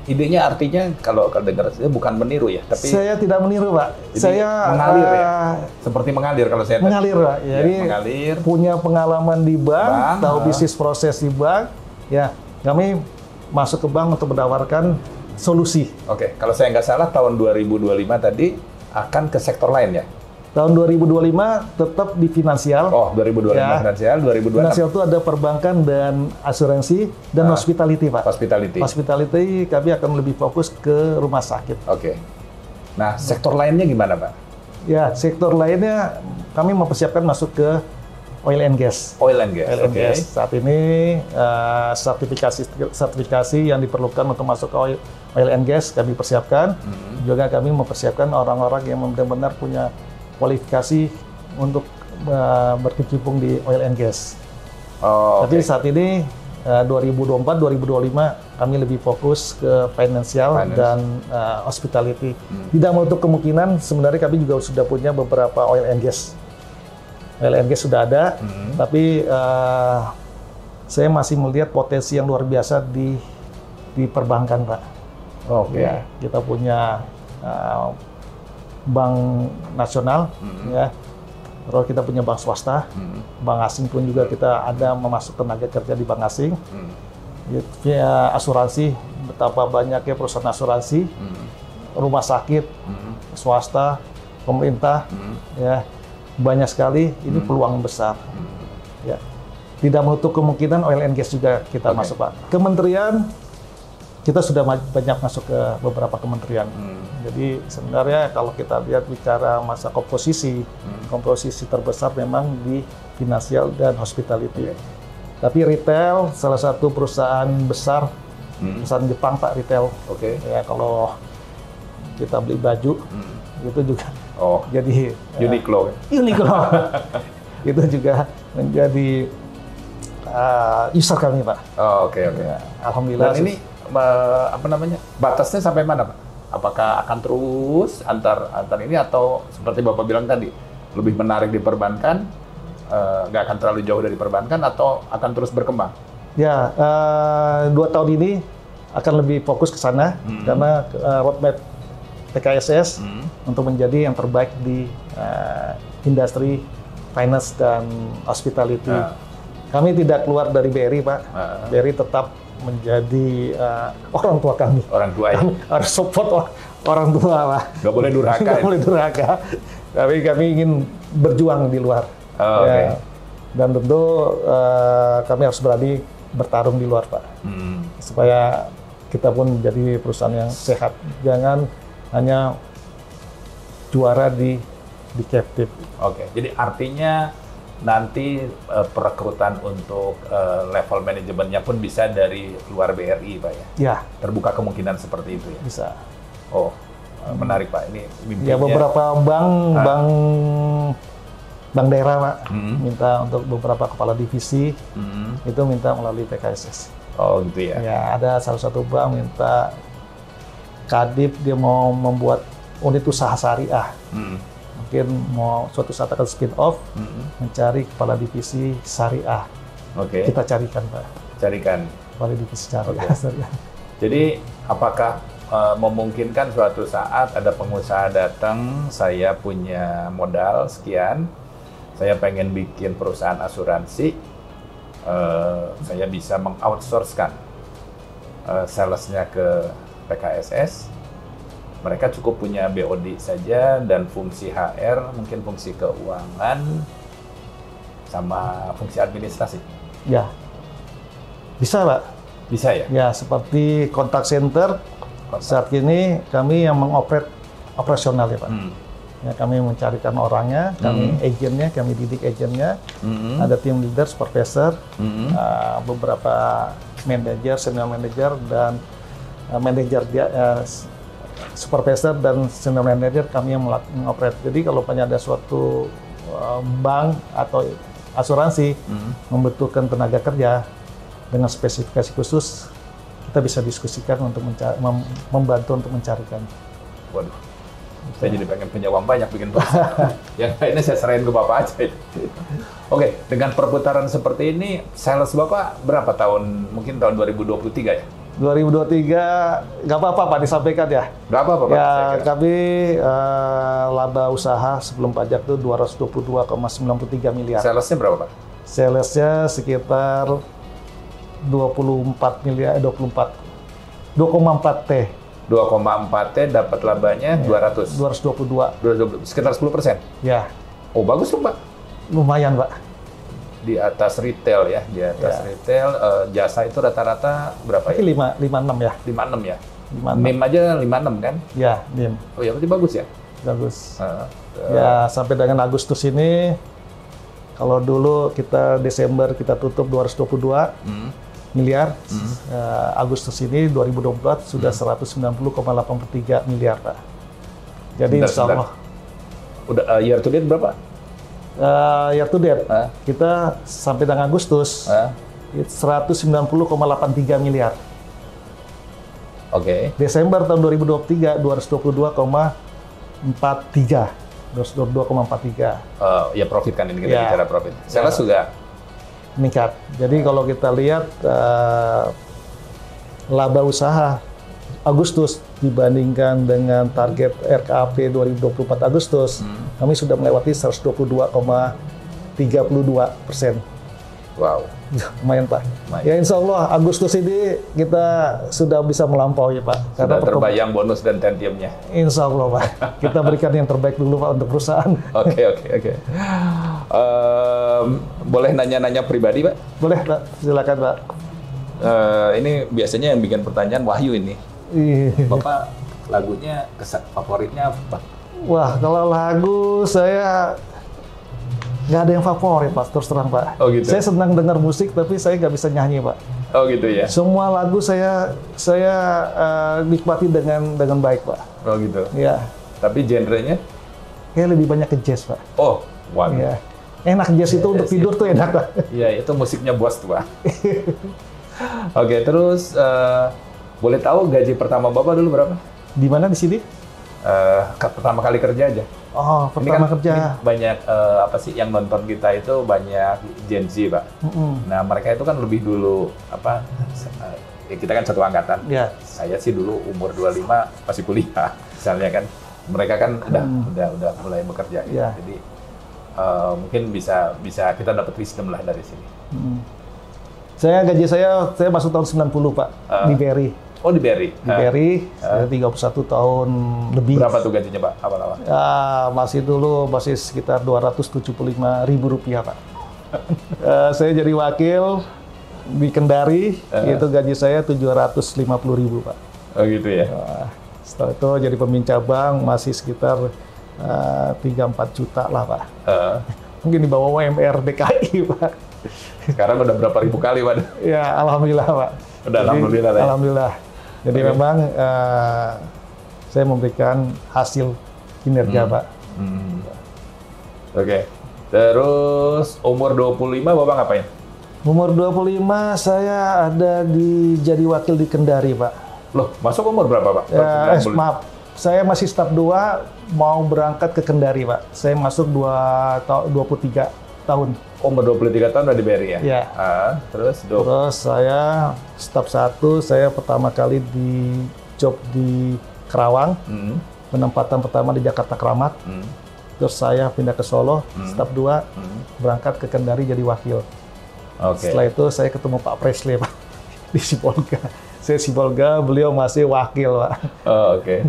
S1: Idenya artinya kalau dengar saya bukan meniru ya, tapi
S2: saya tidak meniru, Pak.
S1: Jadi
S2: saya
S1: mengalir ya, seperti mengalir kalau saya
S2: mengalir, Pak. Jadi
S1: mengalir,
S2: punya pengalaman di bank, tahu bisnis proses di bank, ya kami masuk ke bank untuk menawarkan solusi.
S1: Kalau saya nggak salah tahun 2025 tadi akan ke sektor lain ya?
S2: Tahun 2025 tetap di finansial.
S1: 2025 finansial, 2026.
S2: Finansial itu ada perbankan dan asuransi dan hospitality, Pak. Hospitality kami akan lebih fokus ke rumah sakit.
S1: Nah, sektor lainnya gimana, Pak?
S2: Ya, sektor lainnya kami mempersiapkan masuk ke oil and gas. Saat ini sertifikasi yang diperlukan untuk masuk ke oil and gas kami persiapkan. Juga kami mempersiapkan orang-orang yang benar-benar punya kualifikasi untuk berkecimpung di oil and gas. Tapi saat ini 2024-2025 kami lebih fokus ke financial dan hospitality. Tidak menutup kemungkinan sebenarnya kami juga sudah punya beberapa oil and gas. Oil and gas sudah ada, tapi saya masih melihat potensi yang luar biasa di perbankan, Pak. Ya, kita punya bank nasional, ya. Terus kita punya bank swasta, bank asing pun juga kita ada memasuk tenaga kerja di bank asing. Ya, asuransi, betapa banyaknya perusahaan asuransi, rumah sakit, swasta, pemerintah, ya banyak sekali. Ini peluang besar. Ya, tidak menutup kemungkinan oil and gas juga kita masuk, Pak. Kementerian kita sudah banyak masuk ke beberapa kementerian. Jadi sebenarnya kalau kita lihat bicara masa komposisi terbesar memang di finansial dan hospitality. Tapi retail, salah satu perusahaan besar, perusahaan Jepang, Pak, retail. Ya, kalau kita beli baju, itu juga jadi
S1: Uniqlo.
S2: Itu juga menjadi user kami, Pak. Ya, alhamdulillah.
S1: Dan ini batasnya sampai mana, Pak? Apakah akan terus antar ini, atau seperti Bapak bilang tadi lebih menarik di perbankan, nggak akan terlalu jauh dari perbankan, atau akan terus berkembang?
S2: Ya, 2 tahun ini akan lebih fokus ke sana karena roadmap PKSS untuk menjadi yang terbaik di industri finance dan hospitality. Kami tidak keluar dari BRI, Pak. BRI tetap menjadi orang tua kami.
S1: Orang tua ya?
S2: Harus support orang tua, Pak.
S1: Nggak boleh durhaka.
S2: Nggak boleh durhaka. Tapi kami ingin berjuang di luar.
S1: Oke.
S2: Dan tentu kami harus berani bertarung di luar, Pak. Supaya kita pun menjadi perusahaan yang sehat. Jangan hanya juara di captive.
S1: Oke. Jadi artinya nanti perekrutan untuk level manajemennya pun bisa dari luar BRI, Pak ya?
S2: Ya.
S1: Terbuka kemungkinan seperti itu ya?
S2: Bisa.
S1: Oh, menarik Pak. Ini mimpinya.
S2: Ya, beberapa bank daerah, Pak, minta untuk beberapa kepala divisi, itu minta melalui PKSS.
S1: Oh, gitu ya?
S2: Ya, ada salah satu bank minta Kadip, dia mau membuat unit usaha syariah. Mungkin mau suatu saat akan spin off, mencari kepala divisi syariah.
S1: Oke.
S2: Kita carikan, Pak.
S1: Carikan.
S2: Kepala divisi syariah.
S1: Jadi, apakah memungkinkan suatu saat ada pengusaha datang, saya punya modal sekian, saya pengen bikin perusahaan asuransi, saya bisa meng-outsource-kan sales-nya ke PKSS, mereka cukup punya BOD saja dan fungsi HR, mungkin fungsi keuangan, sama fungsi administrasi.
S2: Ya, bisa, Pak.
S1: Bisa ya?
S2: Ya, seperti contact center, saat ini kami yang operasional ya, Pak. Ya, kami mencarikan orangnya, kami agennya, kami didik agennya, ada tim leader, supervisor, beberapa manajer, senior manager, dan manajer supervisor dan senior manager kami yang mengoperate. Jadi kalau ada suatu bank atau asuransi membutuhkan tenaga kerja dengan spesifikasi khusus, kita bisa diskusikan untuk membantu untuk mencarikan.
S1: Waduh, saya jadi pengen punya uang banyak bikin perusahaan. Yang lainnya saya serahin ke Bapak aja. Oke, dengan perputaran seperti ini, sales Bapak berapa tahun? Mungkin tahun 2023 ya?
S2: 2023, nggak apa-apa Pak disampaikan ya.
S1: Nggak apa-apa Pak.
S2: Ya, kami laba usaha sebelum pajak itu 222,93 miliar.
S1: Salesnya berapa Pak?
S2: Salesnya sekitar 24 miliar, 2,4 T.
S1: 2,4 T dapat labanya 200.
S2: 222.
S1: Sekitar 10%.
S2: Ya.
S1: Oh, bagus tuh Pak.
S2: Lumayan, Pak.
S1: Di atas retail ya, di atas retail. Jasa itu rata-rata berapa ya?
S2: 56 ya.
S1: 56 ya?
S2: 56.
S1: NIM aja 56 kan?
S2: Ya, NIM.
S1: Oh ya, berarti bagus ya?
S2: Bagus. Ya, sampai dengan Agustus ini, kalau dulu kita Desember kita tutup 222 miliar, Agustus ini 2024 sudah 190,83 miliar, Pak. Jadi insya Allah.
S1: Udah year to date berapa?
S2: Year to date, kita sampai dengan Agustus 190,83 miliar.
S1: Oke.
S2: Desember tahun 2023 222,43.
S1: Ya profit kan ini kita bicara profit. Sales juga
S2: meningkat. Jadi kalau kita lihat laba usaha Agustus dibandingkan dengan target RKAP 2024 Agustus, kami sudah melewati 122,32%.
S1: Wow.
S2: Lumayan Pak. Ya insya Allah Agustus ini kita sudah bisa melampaui Pak.
S1: Sudah terbayang bonus dan tentiumnya.
S2: Insya Allah Pak. Kita berikan yang terbaik dulu Pak untuk perusahaan.
S1: Oke. Boleh nanya-nanya pribadi Pak?
S2: Boleh Pak, silakan Pak.
S1: Ini biasanya yang bikin pertanyaan Wahyu ini. Bapak lagunya favoritnya apa?
S2: Wah, kalau lagu saya nggak ada yang favorit Pak, terus terang Pak.
S1: Oh gitu.
S2: Saya senang dengar musik, tapi saya nggak bisa nyanyi Pak.
S1: Oh gitu ya.
S2: Semua lagu saya nikmati dengan baik Pak.
S1: Oh gitu.
S2: Ya.
S1: Tapi genrenya?
S2: Kayak lebih banyak ke jazz Pak.
S1: Oh, wow.
S2: Ya. Enak jazz itu untuk tidur tuh enak Pak.
S1: Iya, itu musiknya bos tuh Pak. Oke, terus boleh tahu gaji pertama Bapak dulu berapa?
S2: Di mana di sini?
S1: Pertama kali kerja aja.
S2: Oh, pertama kerja.
S1: Ini banyak apa sih yang nonton kita itu banyak Gen Z, Pak. Nah, mereka itu kan lebih dulu apa? Kita kan satu angkatan.
S2: Ya.
S1: Saya sih dulu umur 25 masih kuliah, misalnya kan. Mereka kan udah mulai bekerja.
S2: Ya.
S1: Jadi mungkin bisa kita dapat wisdom lah dari sini.
S2: Gaji saya masuk tahun 90 Pak, di BRI.
S1: Oh, di BRI?
S2: Di BRI, saya 31 tahun lebih.
S1: Berapa tuh gajinya Pak, awal-awal?
S2: Masih sekitar Rp275.000 Pak. Saya jadi wakil di Kendari, itu gaji saya Rp750.000 Pak.
S1: Oh gitu ya?
S2: Setelah itu jadi pemimpin cabang, masih sekitar 3-4 juta lah Pak. Mungkin di bawah UMR DKI Pak.
S1: Sekarang udah berapa ribu kali Pak?
S2: Ya, alhamdulillah Pak.
S1: Udah, alhamdulillah.
S2: Alhamdulillah. Jadi memang saya memberikan hasil kinerja Pak.
S1: Oke. Terus umur 25 Bapak ngapain?
S2: Umur 25 saya ada jadi wakil di Kendari Pak.
S1: Loh, masuk umur berapa Pak?
S2: Maaf, saya masih staf 2 mau berangkat ke Kendari Pak. Saya masuk 23 tahun.
S1: Umur 23 tahun udah di BRI ya?
S2: Ya.
S1: Terus
S2: saya staf 1, saya pertama kali di job di Kerawang. Penempatan pertama di Jakarta Keramat. Terus saya pindah ke Solo, staf 2, berangkat ke Kendari jadi wakil. Setelah itu saya ketemu Pak Presley Pak, di Sibolga. Saya Sibolga, beliau masih wakil Pak.
S1: Oke.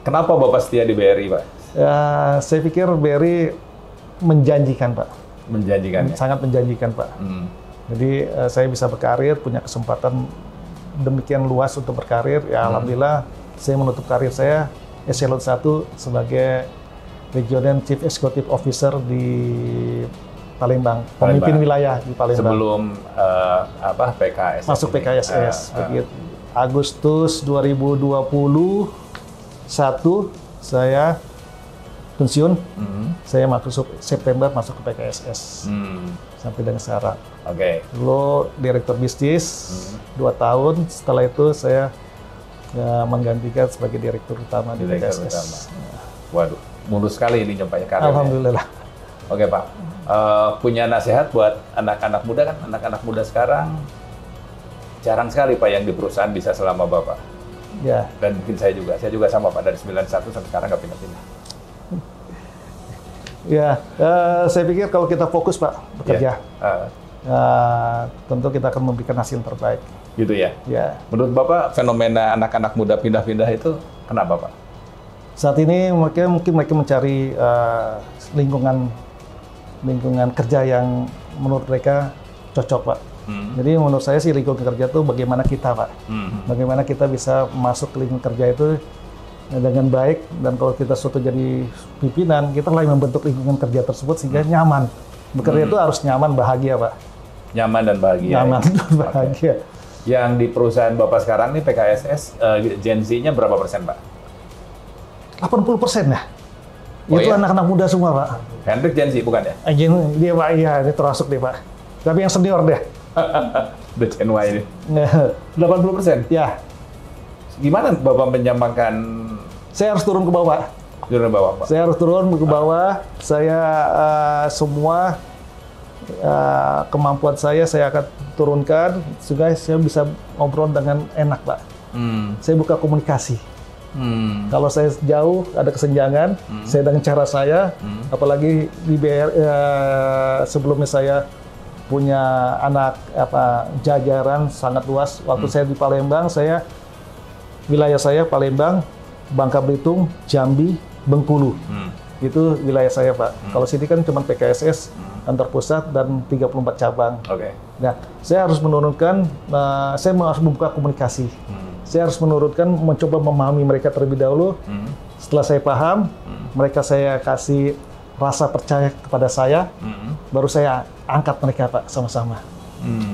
S1: Kenapa Bapak setia di BRI Pak?
S2: Saya pikir BRI menjanjikan Pak.
S1: Menjanjikan ya?
S2: Sangat menjanjikan Pak. Jadi saya bisa berkarir, punya kesempatan demikian luas untuk berkarir. Ya alhamdulillah saya menutup karir saya eselon 1 sebagai Regional Chief Executive Officer di Palembang, pemimpin wilayah di Palembang.
S1: Sebelum PKSS.
S2: Masuk PKSS. Begitu. Agustus 2021 saya pensiun. Saya masuk September masuk ke PKSS. Sampai dengan sekarang. Dulu direktur bisnis 2 tahun. Setelah itu saya menggantikan sebagai direktur utama di PKSS.
S1: Waduh, mulus sekali ini nyompanya karirnya.
S2: Alhamdulillah.
S1: Oke Pak, punya nasihat buat anak-anak muda kan? Anak-anak muda sekarang jarang sekali Pak yang di perusahaan bisa selama Bapak.
S2: Ya.
S1: Dan mungkin saya juga sama Pak, dari 91 sampai sekarang nggak pindah-pindah.
S2: Ya, saya pikir kalau kita fokus Pak bekerja, tentu kita akan memberikan hasil terbaik.
S1: Gitu ya? Ya. Menurut Bapak fenomena anak-anak muda pindah-pindah itu kenapa Pak?
S2: Saat ini mungkin mereka mencari lingkungan kerja yang menurut mereka cocok Pak. Jadi menurut saya sih lingkungan kerja itu bagaimana kita Pak, bagaimana kita bisa masuk ke lingkungan kerja itu dengan baik, dan kalau kita suatu jadi pimpinan, kita lagi membentuk lingkungan kerja tersebut sehingga nyaman. Bekerja itu harus nyaman, bahagia Pak.
S1: Nyaman dan bahagia.
S2: Nyaman dan bahagia.
S1: Yang di perusahaan Bapak sekarang nih PKSS, Gen Z-nya berapa persen Pak?
S2: 80% ya. Itu anak-anak muda semua Pak.
S1: Hendrik Gen Z bukan ya?
S2: Dia Pak, iya, ini termasuk deh Pak. Tapi yang senior deh.
S1: The Gen Y ini. 80%?
S2: Ya.
S1: Gimana Bapak menyamakan?
S2: Saya harus turun ke bawah.
S1: Turun ke bawah, Pak? Saya
S2: harus turun ke bawah. Saya semua kemampuan saya akan turunkan sehingga saya bisa ngobrol dengan enak, Pak. Saya buka komunikasi. Kalau saya jauh, ada kesenjangan, saya dengan cara saya, apalagi di sebelumnya saya punya anak jajaran sangat luas. Waktu saya di Palembang, wilayah saya Palembang, Bangka Belitung, Jambi, Bengkulu. Itu wilayah saya, Pak. Kalau sini kan cuma PKSS, antar pusat dan 34 cabang. Nah, saya harus menurunkan, saya harus membuka komunikasi. Saya harus mencoba memahami mereka terlebih dahulu. Setelah saya paham, mereka saya kasih rasa percaya kepada saya, baru saya angkat mereka, Pak, sama-sama.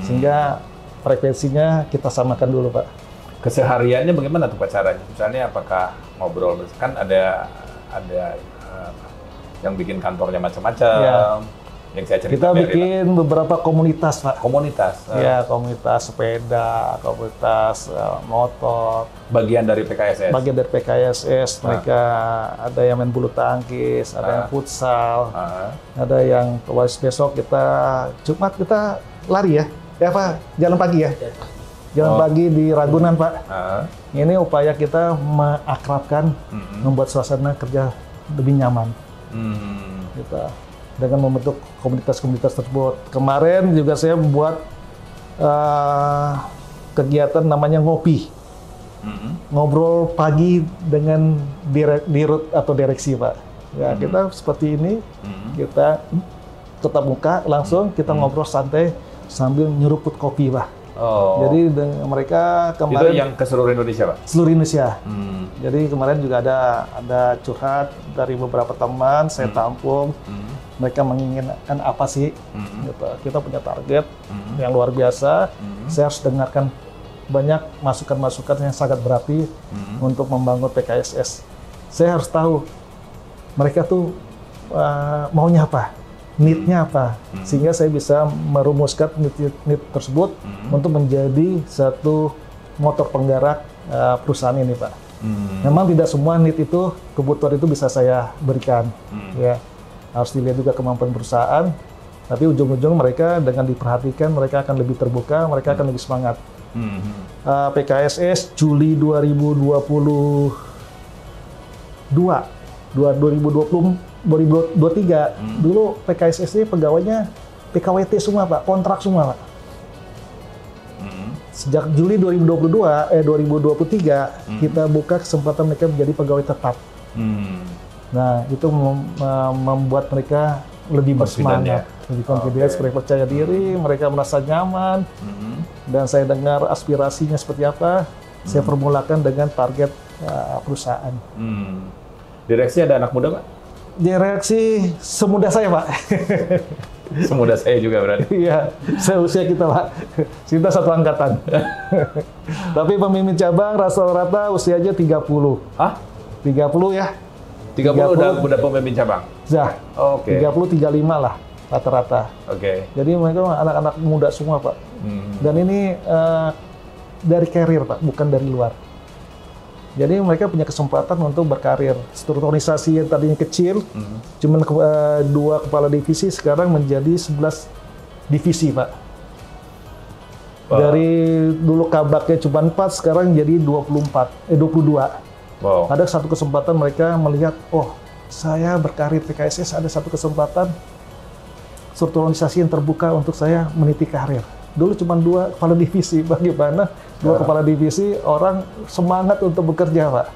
S2: Sehingga frekuensinya kita samakan dulu, Pak.
S1: Kesehariannya bagaimana tuh Pak caranya? Misalnya apakah ngobrol, kan ada yang bikin kantornya macam-macam. Yang saya cerita.
S2: Kita bikin beberapa komunitas, Pak.
S1: Komunitas?
S2: Ya, komunitas sepeda, komunitas motor.
S1: Bagian dari PKSS? Bagian dari
S2: PKSS. Mereka ada yang main bulu tangkis, ada yang futsal, ada yang besok Jumat kita lari ya. Ya Pak, jalan pagi ya. Jalan pagi di Ragunan, Pak. Ini upaya kita mengakrabkan, membuat suasana kerja lebih nyaman. Gitu. dengan membentuk komunitas-komunitas tersebut. Kemarin juga saya membuat kegiatan namanya ngopi. Ngobrol pagi dengan dirut atau direksi, Pak. Ya, kita seperti ini, kita tetap muka langsung, kita ngobrol santai sambil nyeruput kopi, Pak.
S1: Oh.
S2: Jadi mereka kemarin
S1: itu yang ke seluruh Indonesia, Pak?
S2: Seluruh Indonesia. Jadi kemarin juga ada curhat dari beberapa teman, saya tampung. Mereka menginginkan apa sih? Gitu. Kita punya target yang luar biasa. Saya harus dengarkan banyak masukan-masukan yang sangat berarti untuk membangun PKSS. Saya harus tahu mereka tuh maunya apa, need-nya apa, sehingga saya bisa merumuskan need tersebut untuk menjadi satu motor penggerak perusahaan ini, Pak. Memang tidak semua need itu, kebutuhan itu bisa saya berikan, ya. Harus dilihat juga kemampuan perusahaan, tapi ujung-ujung mereka dengan diperhatikan, mereka akan lebih terbuka, mereka akan lebih semangat. PKSS Juli 2023, dulu PKSS ini pegawainya PKWT semua, Pak, kontrak semua, Pak. Sejak Juli 2023, kita buka kesempatan mereka menjadi pegawai tetap. Nah, itu membuat mereka lebih bersemangat, lebih confidence, mereka percaya diri, mereka merasa nyaman. Dan saya dengar aspirasinya seperti apa, saya formulakan dengan target perusahaan.
S1: Direksi ada anak muda, Pak?
S2: Direksi semuda saya, Pak.
S1: Semuda saya juga berarti.
S2: Iya, seusia kita, Pak. Kita satu angkatan. Tapi pemimpin cabang rata-rata usianya 30.
S1: Hah?
S2: 30 ya.
S1: 30 udah pemimpin cabang?
S2: Ya,
S1: Oke.
S2: 30-35 lah rata-rata.
S1: Oke.
S2: Jadi mereka anak-anak muda semua, Pak. Dan ini dari karir, Pak, bukan dari luar. Jadi mereka punya kesempatan untuk berkarir. Strukturisasi yang tadinya kecil, cuman 2 kepala divisi, sekarang menjadi 11 divisi, Pak. Dari dulu kabaknya cuma 4, sekarang jadi 22.
S1: Wow.
S2: Ada satu kesempatan mereka melihat, oh, saya berkarir PKSS, ada satu kesempatan strukturalisasi yang terbuka untuk saya meniti karir. Dulu cuma 2 kepala divisi, bagaimana 2 kepala divisi orang semangat untuk bekerja, Pak.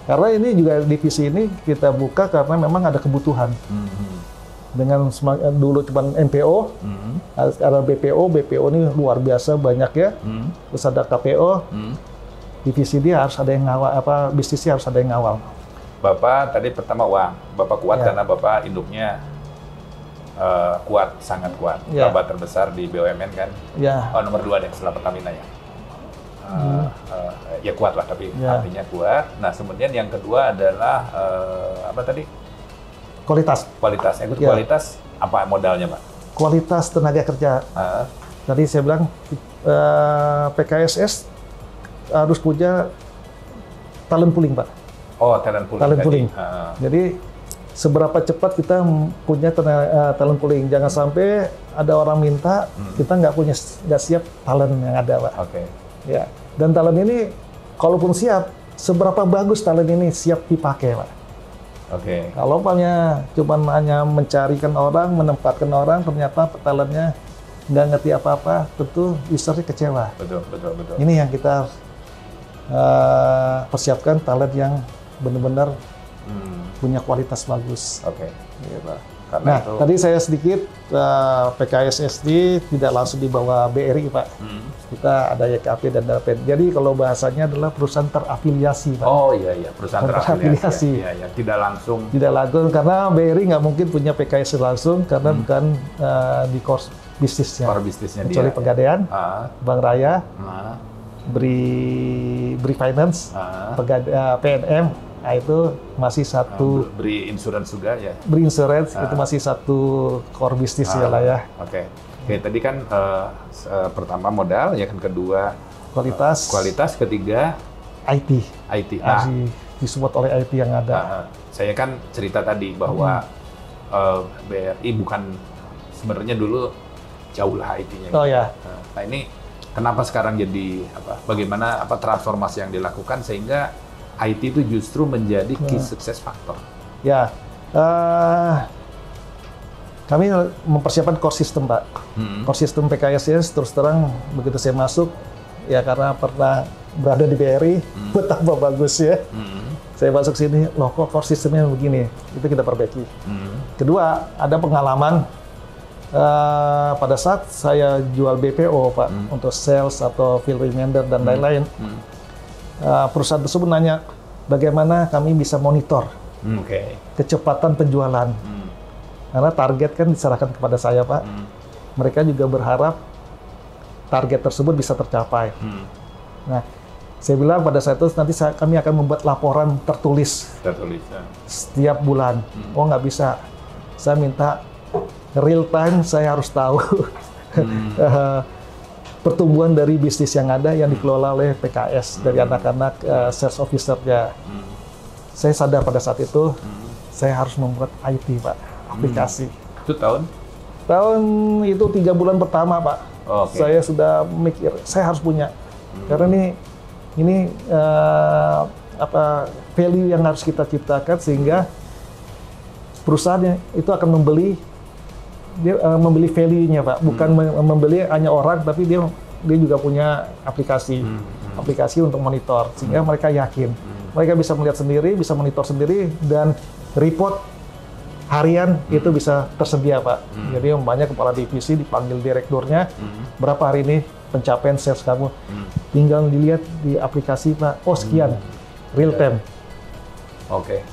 S2: Karena ini juga divisi ini kita buka karena memang ada kebutuhan. Dengan dulu cuma MPO, ada BPO ini luar biasa banyak ya. Terus ada KPO, divisi dia harus ada yang ngawal, bisnisnya harus ada yang ngawal.
S1: Bapak tadi pertama uang, Bapak kuat karena Bapak induknya kuat, sangat kuat. Laba terbesar di BUMN kan? Oh, nomor 2 deh setelah Pertamina ya. Ya kuat lah, tapi artinya kuat. Nah, kemudian yang kedua adalah apa tadi?
S2: Kualitas.
S1: Kualitas. Yang kedua kualitas, apa modalnya, Pak?
S2: Kualitas tenaga kerja. Tadi saya bilang PKSS harus punya talent pooling, Pak.
S1: Oh, talent pooling.
S2: Talent pooling. Jadi seberapa cepat kita punya talent pooling, jangan sampai ada orang minta kita nggak siap talent yang ada, Pak.
S1: Oke.
S2: Ya. Dan talent ini, kalaupun siap, seberapa bagus talent ini siap dipakai, Pak.
S1: Oke.
S2: Kalau cuma hanya mencarikan orang, menempatkan orang, ternyata talentnya nggak ngerti apa-apa, tentu usernya kecewa.
S1: Betul.
S2: Ini yang kita persiapkan talent yang benar-benar punya kualitas bagus.
S1: Oke.
S2: Gitu.
S1: Karena
S2: Nah, tadi saya sedikit PKSSD tidak langsung di bawah BRI, Pak. Kita ada YKP dan DAPEN. Jadi kalau bahasanya adalah perusahaan terafiliasi, Pak.
S1: Oh iya, perusahaan terafiliasi. Iya, tidak langsung.
S2: Tidak langsung, karena BRI nggak mungkin punya PKSS langsung, karena bukan di core bisnisnya.
S1: Core bisnisnya dia.
S2: Kecuali Pegadaian, Bank Raya, Bri Finance, PNM. Nah, itu masih satu.
S1: Bri Insurance juga ya.
S2: Bri Insurance itu masih satu core bisnis ya lah ya.
S1: Oke, tadi kan pertama modal, ya kan kedua kualitas, ketiga IT.
S2: Masih disupport oleh IT yang ada.
S1: Saya kan cerita tadi bahwa BRI bukan sebenarnya dulu jauh lah IT-nya.
S2: Oh ya.
S1: Nah ini kenapa sekarang jadi bagaimana transformasi yang dilakukan sehingga IT itu justru menjadi key success factor.
S2: Ya, Kami mempersiapkan core system, Pak. Core system PKSS, terus terang begitu saya masuk, ya karena pernah berada di BRI, betapa bagus ya. Saya masuk sini, loh kok core systemnya begini, itu kita perbaiki. Kedua, ada pengalaman pada saat saya jual BPO, Pak, untuk sales atau field remainder dan lain-lain. Perusahaan tersebut nanya, bagaimana kami bisa monitor kecepatan penjualan. Karena target kan diserahkan kepada saya, Pak. Mereka juga berharap target tersebut bisa tercapai. Nah, saya bilang pada saat itu nanti kami akan membuat laporan tertulis setiap bulan. Oh, nggak bisa. Saya minta real time, saya harus tahu pertumbuhan dari bisnis yang ada yang dikelola oleh PKS dari anak-anak sales officer-nya. Saya sadar pada saat itu saya harus membuat IT, Pak. Aplikasi.
S1: Itu tahun
S2: itu 3 bulan pertama, Pak. Saya sudah mikir saya harus punya karena ini value yang harus kita ciptakan sehingga perusahaannya itu akan membeli value-nya, Pak. Bukan membeli hanya orang, tapi dia juga punya aplikasi untuk monitor sehingga mereka yakin mereka bisa melihat sendiri, bisa monitor sendiri, dan report harian itu bisa tersedia, Pak. Jadi banyak kepala divisi dipanggil direkturnya, berapa hari ini pencapaian sales kamu, tinggal dilihat di aplikasi, Pak. Oh, sekian, real time.
S1: Oke.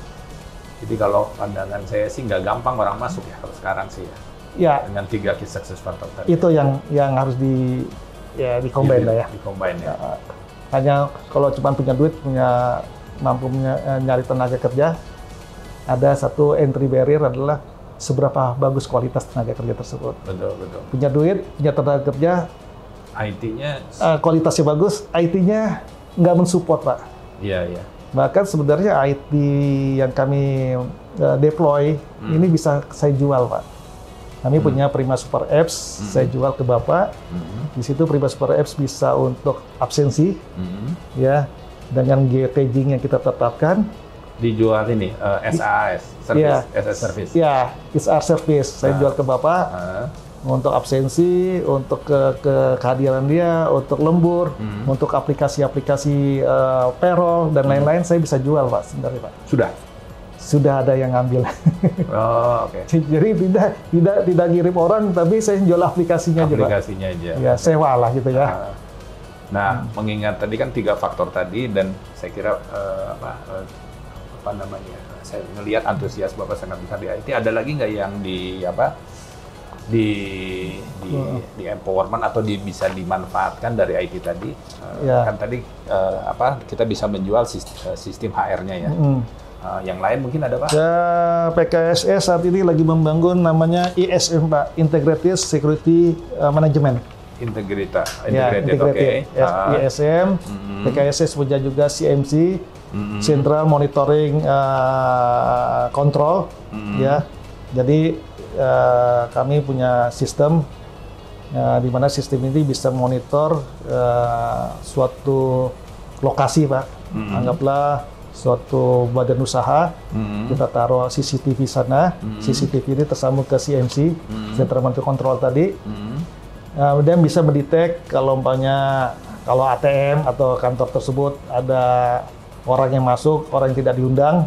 S1: Jadi kalau pandangan saya sih nggak gampang orang masuk ya kalau sekarang sih ya.
S2: Ya.
S1: Dengan 3 key success factor tadi.
S2: Itu yang harus di-combine lah ya.
S1: Di-combine ya.
S2: Hanya kalau cuma punya duit, mampu nyari tenaga kerja, ada satu entry barrier adalah seberapa bagus kualitas tenaga kerja tersebut.
S1: Betul.
S2: Punya duit, punya tenaga kerja,
S1: IT-nya
S2: kualitasnya bagus, IT-nya nggak mensupport, Pak.
S1: Iya.
S2: Bahkan sebenarnya IT yang kami deploy ini bisa saya jual, Pak. Kami punya Prima Super Apps, saya jual ke Bapak. Di situ Prima Super Apps bisa untuk absensi, ya, dengan geotagging yang kita tetapkan.
S1: Dijual ini SAS service, SS service.
S2: Ya, SR service. Saya jual ke Bapak untuk absensi, untuk kehadiran dia, untuk lembur, untuk aplikasi-aplikasi payroll dan lain-lain saya bisa jual, Pak, sebenarnya, Pak. Sudah ada yang ngambil.
S1: Oh, oke.
S2: Jadi tidak ngirim orang, tapi saya jual aplikasinya aja, Pak.
S1: Aplikasinya aja.
S2: Ya, sewa lah gitu ya.
S1: Nah, mengingat tadi kan 3 faktor tadi, dan saya kira saya ngelihat antusias Bapak sangat besar di IT. Ada lagi nggak yang di empowerment atau bisa dimanfaatkan dari IT tadi? Kan tadi kita bisa menjual sistem HR-nya ya. Yang lain mungkin ada, Pak?
S2: Ya, PKSS saat ini lagi membangun namanya ISM, Pak, Integrated Security Management.
S1: Integrated,
S2: oke. ISM, PKSS punya juga CMC, Central Monitoring Control, ya. Jadi kami punya sistem di mana sistem ini bisa monitor suatu lokasi, Pak. Anggaplah suatu badan usaha, kita taruh CCTV sana, CCTV ini tersambung ke CMC, Central Monitoring Control tadi. Kemudian bisa mendetek kalau ATM atau kantor tersebut ada orang yang masuk, orang yang tidak diundang,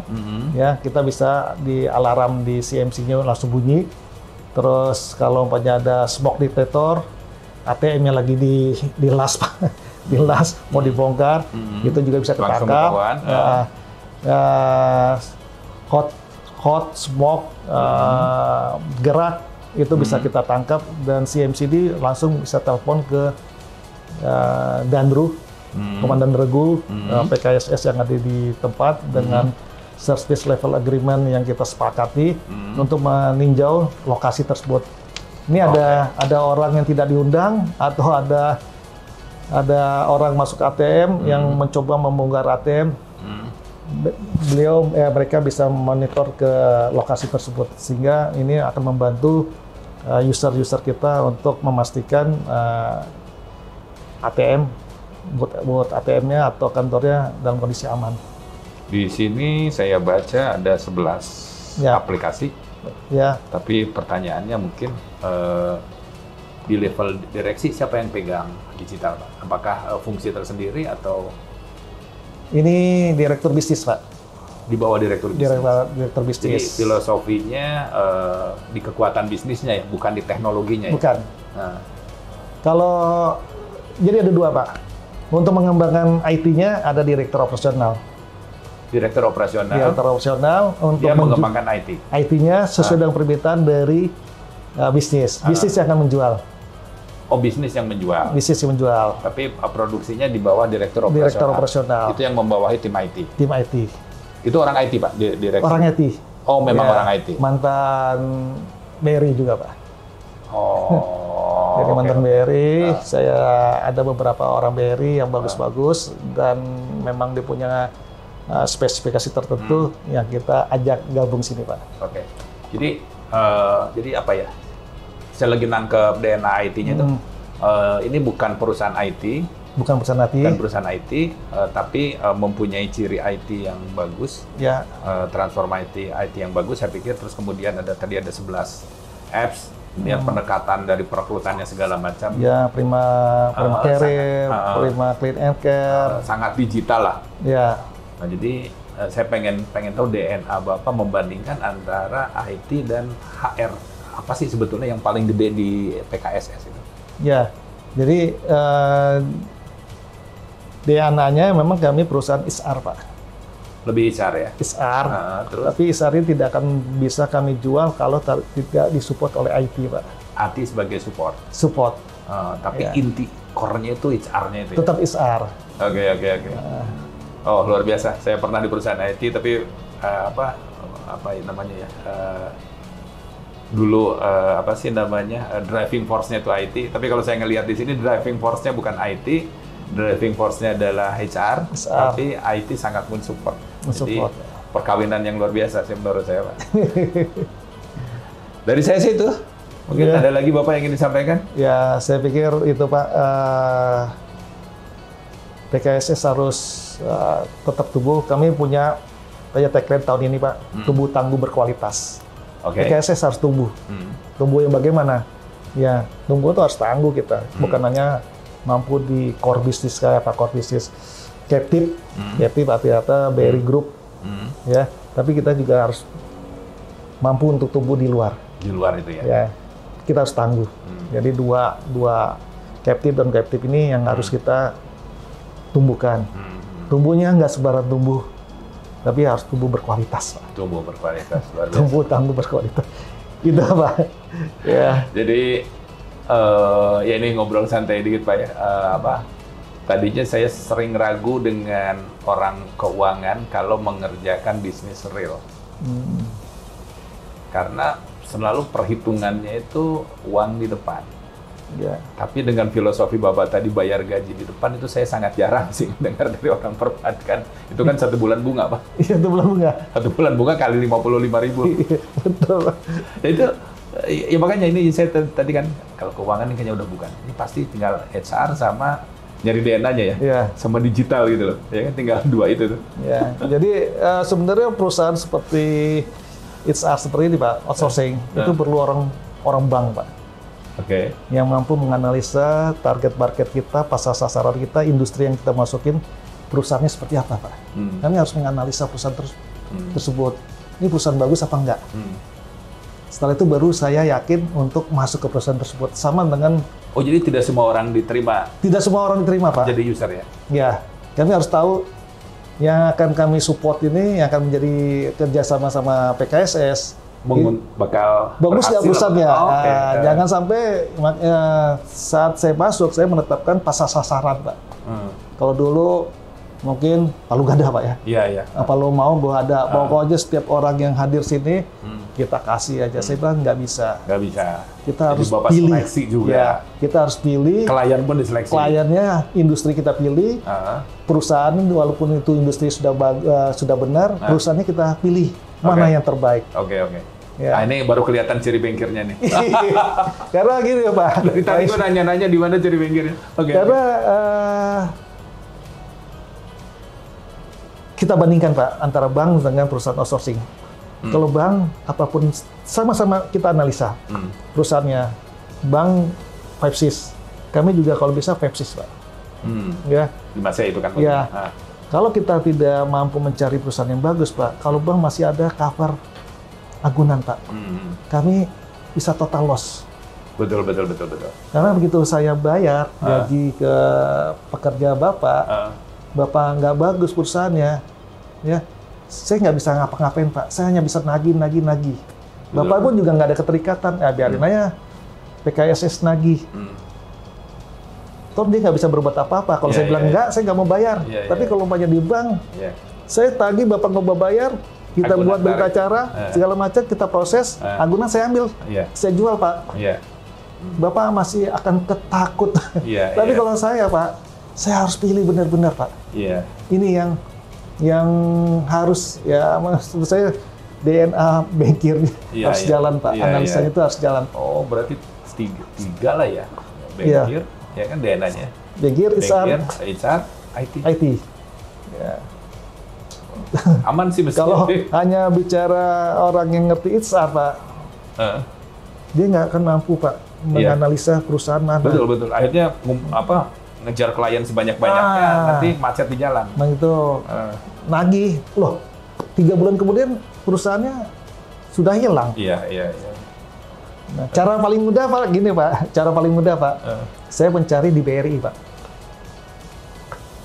S2: ya kita bisa di alarm di CMC-nya langsung bunyi. Terus kalau umpamanya ada smoke detector, ATM-nya lagi di las, mau dibongkar, itu juga bisa ketangkap. Hot smoke gerak itu bisa kita tangkap, dan CMCD langsung bisa telepon ke Danru, Komandan Regu, PKSS yang ada di tempat dengan service level agreement yang kita sepakati untuk meninjau lokasi tersebut. Ini ada orang yang tidak diundang atau ada orang masuk ATM yang mencoba membongkar ATM. Mereka bisa monitor ke lokasi tersebut, sehingga ini akan membantu user-user kita untuk memastikan ATM buat ATM-nya atau kantornya dalam kondisi aman.
S1: Di sini saya baca ada 11 aplikasi.
S2: Ya.
S1: Tapi pertanyaannya mungkin di level direksi siapa yang pegang digital, Pak? Apakah fungsi tersendiri atau
S2: Ini direktur bisnis, Pak.
S1: di bawah direktur bisnis?
S2: Direktur
S1: Jadi
S2: bisnis.
S1: filosofinya di kekuatan bisnisnya ya, bukan di teknologinya ya?
S2: Bukan.
S1: Nah,
S2: Kalau jadi ada dua, Pak. Untuk mengembangkan IT-nya ada direktur operasional.
S1: direktur operasional,
S2: Direktur operasional untuk
S1: dia mengembangkan IT.
S2: IT-nya sesuai dengan permintaan dari bisnis. Bisnis yang akan menjual.
S1: Oh, bisnis yang menjual.
S2: Bisnis yang menjual.
S1: Tapi produksinya di bawah direktur operasional.
S2: Direktur operasional.
S1: Itu yang membawahi tim IT.
S2: Tim IT.
S1: Itu orang IT, Pak, direktur.
S2: Orang IT.
S1: Oh, memang
S2: Ya,
S1: orang IT.
S2: Mantan BRI juga, Pak.
S1: Oh.
S2: Jadi
S1: oke.
S2: mantan BRI, saya ada beberapa orang BRI yang bagus-bagus dan memang dia punya spesifikasi tertentu yang kita ajak gabung sini, Pak.
S1: Oke. Jadi apa ya? Saya lagi nangkep DNA IT-nya itu. Ini bukan perusahaan IT,
S2: Bukan perusahaan IT.
S1: bukan perusahaan IT, tapi mempunyai ciri IT yang bagus,
S2: Ya,
S1: transformasi IT yang bagus. Saya pikir terus kemudian tadi ada 11 apps, kemudian pendekatan dari perekrutannya segala macam.
S2: ya Prima Career, Prima Clean and Care.
S1: Sangat digital lah.
S2: Ya,
S1: Nah, jadi saya pengen tahu DNA Bapak membandingkan antara IT dan HR. Apa sih sebetulnya yang paling gede di PKSS itu?
S2: ya. Jadi DNA-nya memang kami perusahaan ISR, Pak.
S1: Lebih HR ya?
S2: ISR.
S1: Terus
S2: Tapi ISR ini tidak akan bisa kami jual kalau tidak disupport oleh IT, Pak.
S1: IT sebagai support.
S2: Support.
S1: Tapi
S2: Ya.
S1: inti core-nya itu HR-nya itu ya?
S2: Tetap ISR.
S1: Oke. Oh, luar biasa. Saya pernah di perusahaan IT, tapi apa namanya ya? Dulu apa sih namanya? Driving force-nya itu IT. Tapi kalau saya ngelihat di sini driving force-nya bukan IT, driving force-nya adalah HR, tapi IT sangat mensupport. Jadi perkawinan yang luar biasa sih menurut saya, Pak. Dari saya sih itu. Mungkin ada lagi Bapak yang ingin disampaikan?
S2: Ya, saya pikir itu, Pak. PKSS harus tetap tumbuh. Kami punya tagline tahun ini, Pak. Tumbuh tangguh berkualitas. PKSS harus tumbuh. Tumbuh yang bagaimana? Ya, tumbuh itu harus tangguh kita. Bukan hanya mampu di core bisnis kayak apa core bisnis captive, captive rata-rata BRI Group, ya. Tapi kita juga harus mampu untuk tumbuh di luar.
S1: Di luar itu ya.
S2: Ya, kita harus tangguh. Jadi dua captive dan captive ini yang harus kita tumbuhkan. Tumbuhnya nggak sembarang tumbuh, tapi harus tumbuh berkualitas, Pak.
S1: Tumbuh berkualitas, luar biasa.
S2: Tumbuh tangguh berkualitas. Itu, Pak. Ya.
S1: Jadi ya ini ngobrol santai dikit, Pak ya. Tadinya saya sering ragu dengan orang keuangan kalau mengerjakan bisnis real. Karena selalu perhitungannya itu uang di depan.
S2: Ya.
S1: Tapi dengan filosofi Bapak tadi bayar gaji di depan itu saya sangat jarang sih dengar dari orang perbankan. Itu kan 1 bulan bunga, Pak.
S2: Iya, itu belum bunga.
S1: 1 bulan bunga kali 55.000.
S2: Betul, Pak.
S1: Ya itu, ya makanya ini saya tadi kan, kalau keuangan ini kayaknya udah bukan. Ini pasti tinggal HR sama nyari DNA-nya ya.
S2: Iya.
S1: Sama digital gitu loh. Ya kan tinggal 2 itu tuh.
S2: Ya, jadi sebenarnya perusahaan seperti HR seperti ini, Pak, outsourcing, itu perlu orang bank, Pak.
S1: Oke.
S2: Yang mampu menganalisa target market kita, pasar sasaran kita, industri yang kita masukin, perusahaannya seperti apa, Pak. Kami harus menganalisa perusahaan tersebut. Ini perusahaan bagus apa enggak? Setelah itu baru saya yakin untuk masuk ke perusahaan tersebut. Sama dengan...
S1: Oh, jadi tidak semua orang diterima?
S2: Tidak semua orang diterima, Pak.
S1: Jadi user ya?
S2: Ya, kami harus tahu yang akan kami support ini, yang akan menjadi kerjasama sama PKSS,
S1: bakal
S2: bagus nggak perusahaannya.
S1: Okay.
S2: Jangan sampai saat saya masuk, saya menetapkan pasar sasaran, Pak. Kalau dulu mungkin Palu Gada, Pak ya.
S1: Iya.
S2: Apa lo mau bahwa ada pokoknya setiap orang yang hadir sini kita kasih aja. Saya bilang nggak bisa.
S1: Nggak bisa.
S2: Kita
S1: jadi
S2: harus
S1: Bapak
S2: pilih.
S1: Seleksi juga.
S2: Ya, kita harus pilih.
S1: Klien pun diseleksi.
S2: Kliennya industri kita pilih. Perusahaan walaupun itu industri sudah benar, perusahaannya kita pilih mana yang terbaik.
S1: Oke.
S2: Ya.
S1: Nah, ini baru kelihatan ciri bengkirnya nih.
S2: Karena gini ya, Pak.
S1: Dari tadi gue nanya-nanya di mana ciri bengkirnya.
S2: Karena kita bandingkan, Pak, antara bank dengan perusahaan outsourcing. Kalau bank, apapun sama-sama kita analisa perusahaannya. Bank 5-6, kami juga kalau bisa 5-6 Pak. Ya.
S1: Di masa itu kan.
S2: Ya. Kalau kita tidak mampu mencari perusahaan yang bagus Pak, kalau bank masih ada cover agunan Pak, kami bisa total loss.
S1: Betul.
S2: Karena begitu saya bayar gaji ke pekerja Bapak nggak bagus perusahaannya, ya, saya nggak bisa ngapa-ngapain Pak. Saya hanya bisa nagih. Bapak pun juga nggak ada keterikatan, ya biarin aja PKSS nagih. Toh dia nggak bisa berbuat apa-apa. Kalau saya bilang enggak, saya nggak mau bayar. Tapi kalau umpamanya di bank, saya tagih, Bapak nggak mau bayar, kita buat berita acara, segala macam, kita proses, agunan saya ambil, saya jual Pak. Bapak masih akan ketakut. Tapi kalau saya Pak, saya harus pilih benar-benar Pak. Ini yang harus, ya maksud saya DNA bankir harus jalan Pak. Analisanya itu harus jalan.
S1: Oh, berarti tiga lah ya, bankir, ya kan DNA-nya.
S2: Bankir, HR, IT. Ya.
S1: Aman sih mesti.
S2: Kalau hanya bicara orang yang ngerti HR Pak, dia nggak akan mampu Pak menganalisa perusahaan mana.
S1: Betul. Akhirnya ngejar klien sebanyak-banyaknya, nanti macet di jalan.
S2: Nah itu nagih, loh 3 bulan kemudian perusahaannya sudah hilang.
S1: Iya.
S2: Nah, cara paling mudah Pak, gini Pak, saya mencari di BRI Pak.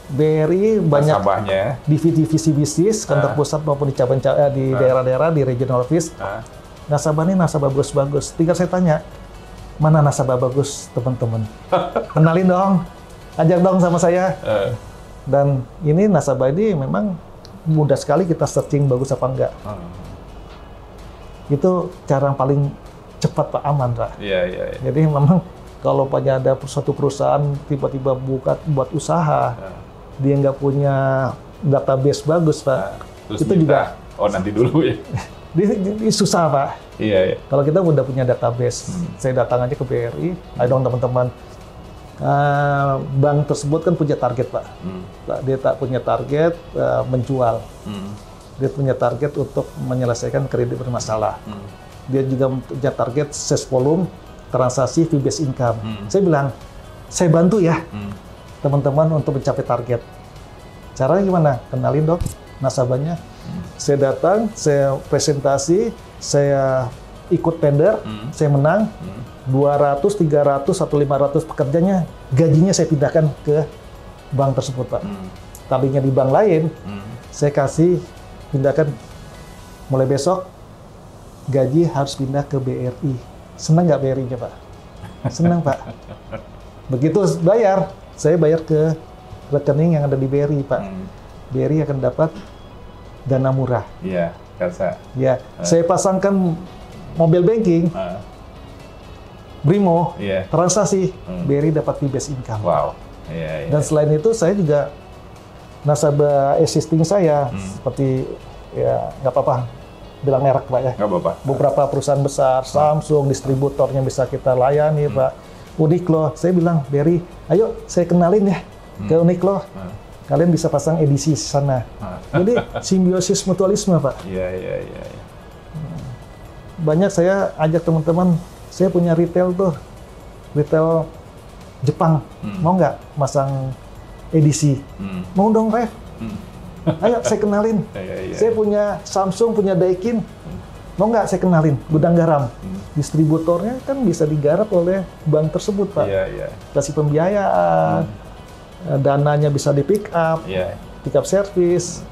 S2: BRI banyak
S1: nasabahnya,
S2: divisi bisnis, kantor pusat maupun di cabang di daerah-daerah, di regional office. Nasabahnya nasabah bagus. Tinggal saya tanya, mana nasabah bagus teman-teman? Kenalin dong, ajak dong sama saya. Dan ini nasabah ini memang mudah sekali kita searching bagus apa enggak. Itu cara yang paling cepat Pak, aman Pak.
S1: Iya.
S2: Jadi memang kalau ada suatu perusahaan tiba-tiba buat usaha, dia nggak punya database bagus Pak,
S1: terus
S2: itu juga
S1: nanti dulu ya.
S2: Ini susah Pak.
S1: Iya.
S2: Kalau kita udah punya database, saya datang aja ke BRI, ayo dong teman-teman. Bank tersebut kan punya target Pak. Dia tak punya target menjual. Dia punya target untuk menyelesaikan kredit bermasalah. Dia juga punya target sales volume, transaksi, fee based income. Saya bilang, saya bantu ya teman-teman untuk mencapai target. Caranya gimana? Kenalin dong nasabahnya. Saya datang, saya presentasi, saya ikut tender, saya menang. 200, 300, atau 500 pekerjanya, gajinya saya pindahkan ke bank tersebut Pak. Tadinya di bank lain, saya kasih pindahkan mulai besok, gaji harus pindah ke BRI. Senang nggak BRI-nya Pak? Senang Pak. Begitu bayar, saya bayar ke rekening yang ada di BRI Pak. BRI akan dapat dana murah.
S1: Iya, Karsa.
S2: Ya, saya pasangkan mobile banking, Brimo, transaksi, BRI dapat fee based income.
S1: Wow.
S2: Dan selain itu saya juga nasabah existing saya seperti ya nggak apa-apa bilang merek Pak ya.
S1: Nggak apa-apa.
S2: Beberapa perusahaan besar, Samsung, distributornya bisa kita layani Pak. Uniqlo, saya bilang BRI, ayo saya kenalin ya ke Uniqlo. Kalian bisa pasang edisi di sana. Jadi simbiosis mutualisme Pak.
S1: Iya.
S2: Banyak saya ajak teman-teman. Saya punya retail retail Jepang, mau nggak masang edisi? Mau dong, Ref. Ayo, saya kenalin. Saya punya Samsung, punya Daikin, mau nggak saya kenalin? Gudang garam. Distributornya kan bisa digarap oleh bank tersebut, Pak. Kasih pembiayaan, dananya bisa di pick up service.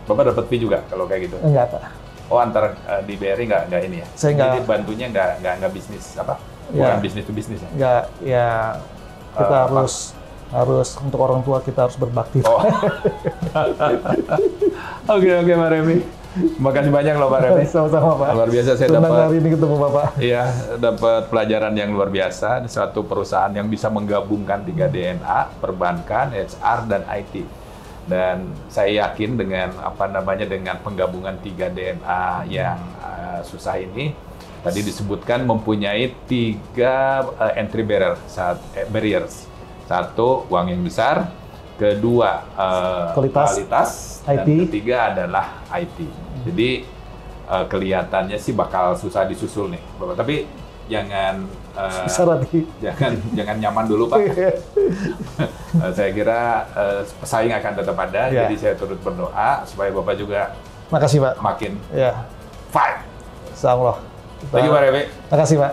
S1: Bapak dapat fee juga kalau kayak gitu?
S2: Enggak, Pak.
S1: Oh, antar di BRI nggak ini ya?
S2: Saya nggak.
S1: Jadi bantunya nggak bisnis apa? Bukan bisnis to bisnis ya?
S2: Nggak, ya kita harus untuk orang tua kita harus berbakti.
S1: Oh. Oke Pak Remi. Makasih banyak loh Pak Remi.
S2: Sama-sama Pak.
S1: Luar biasa saya
S2: dapat.
S1: Senang
S2: hari ini ketemu Bapak.
S1: Iya, dapat pelajaran yang luar biasa. Suatu perusahaan yang bisa menggabungkan 3 DNA, perbankan, HR, dan IT. Dan saya yakin dengan dengan penggabungan 3 DNA yang susah ini, tadi disebutkan mempunyai 3 entry barriers. 1, uang yang besar. Kedua, kualitas. Dan
S2: IT.
S1: ketiga adalah IT. Jadi kelihatannya sih bakal susah disusul nih, Bapak. Tapi jangan jangan nyaman dulu, Pak. Saya kira pesaing akan tetap ada, jadi saya turut berdoa supaya Bapak juga
S2: makasih, Pak.
S1: makin
S2: Ya.
S1: fight.
S2: Insyaallah.
S1: Thank you, Pak Revi.
S2: Makasih, Pak.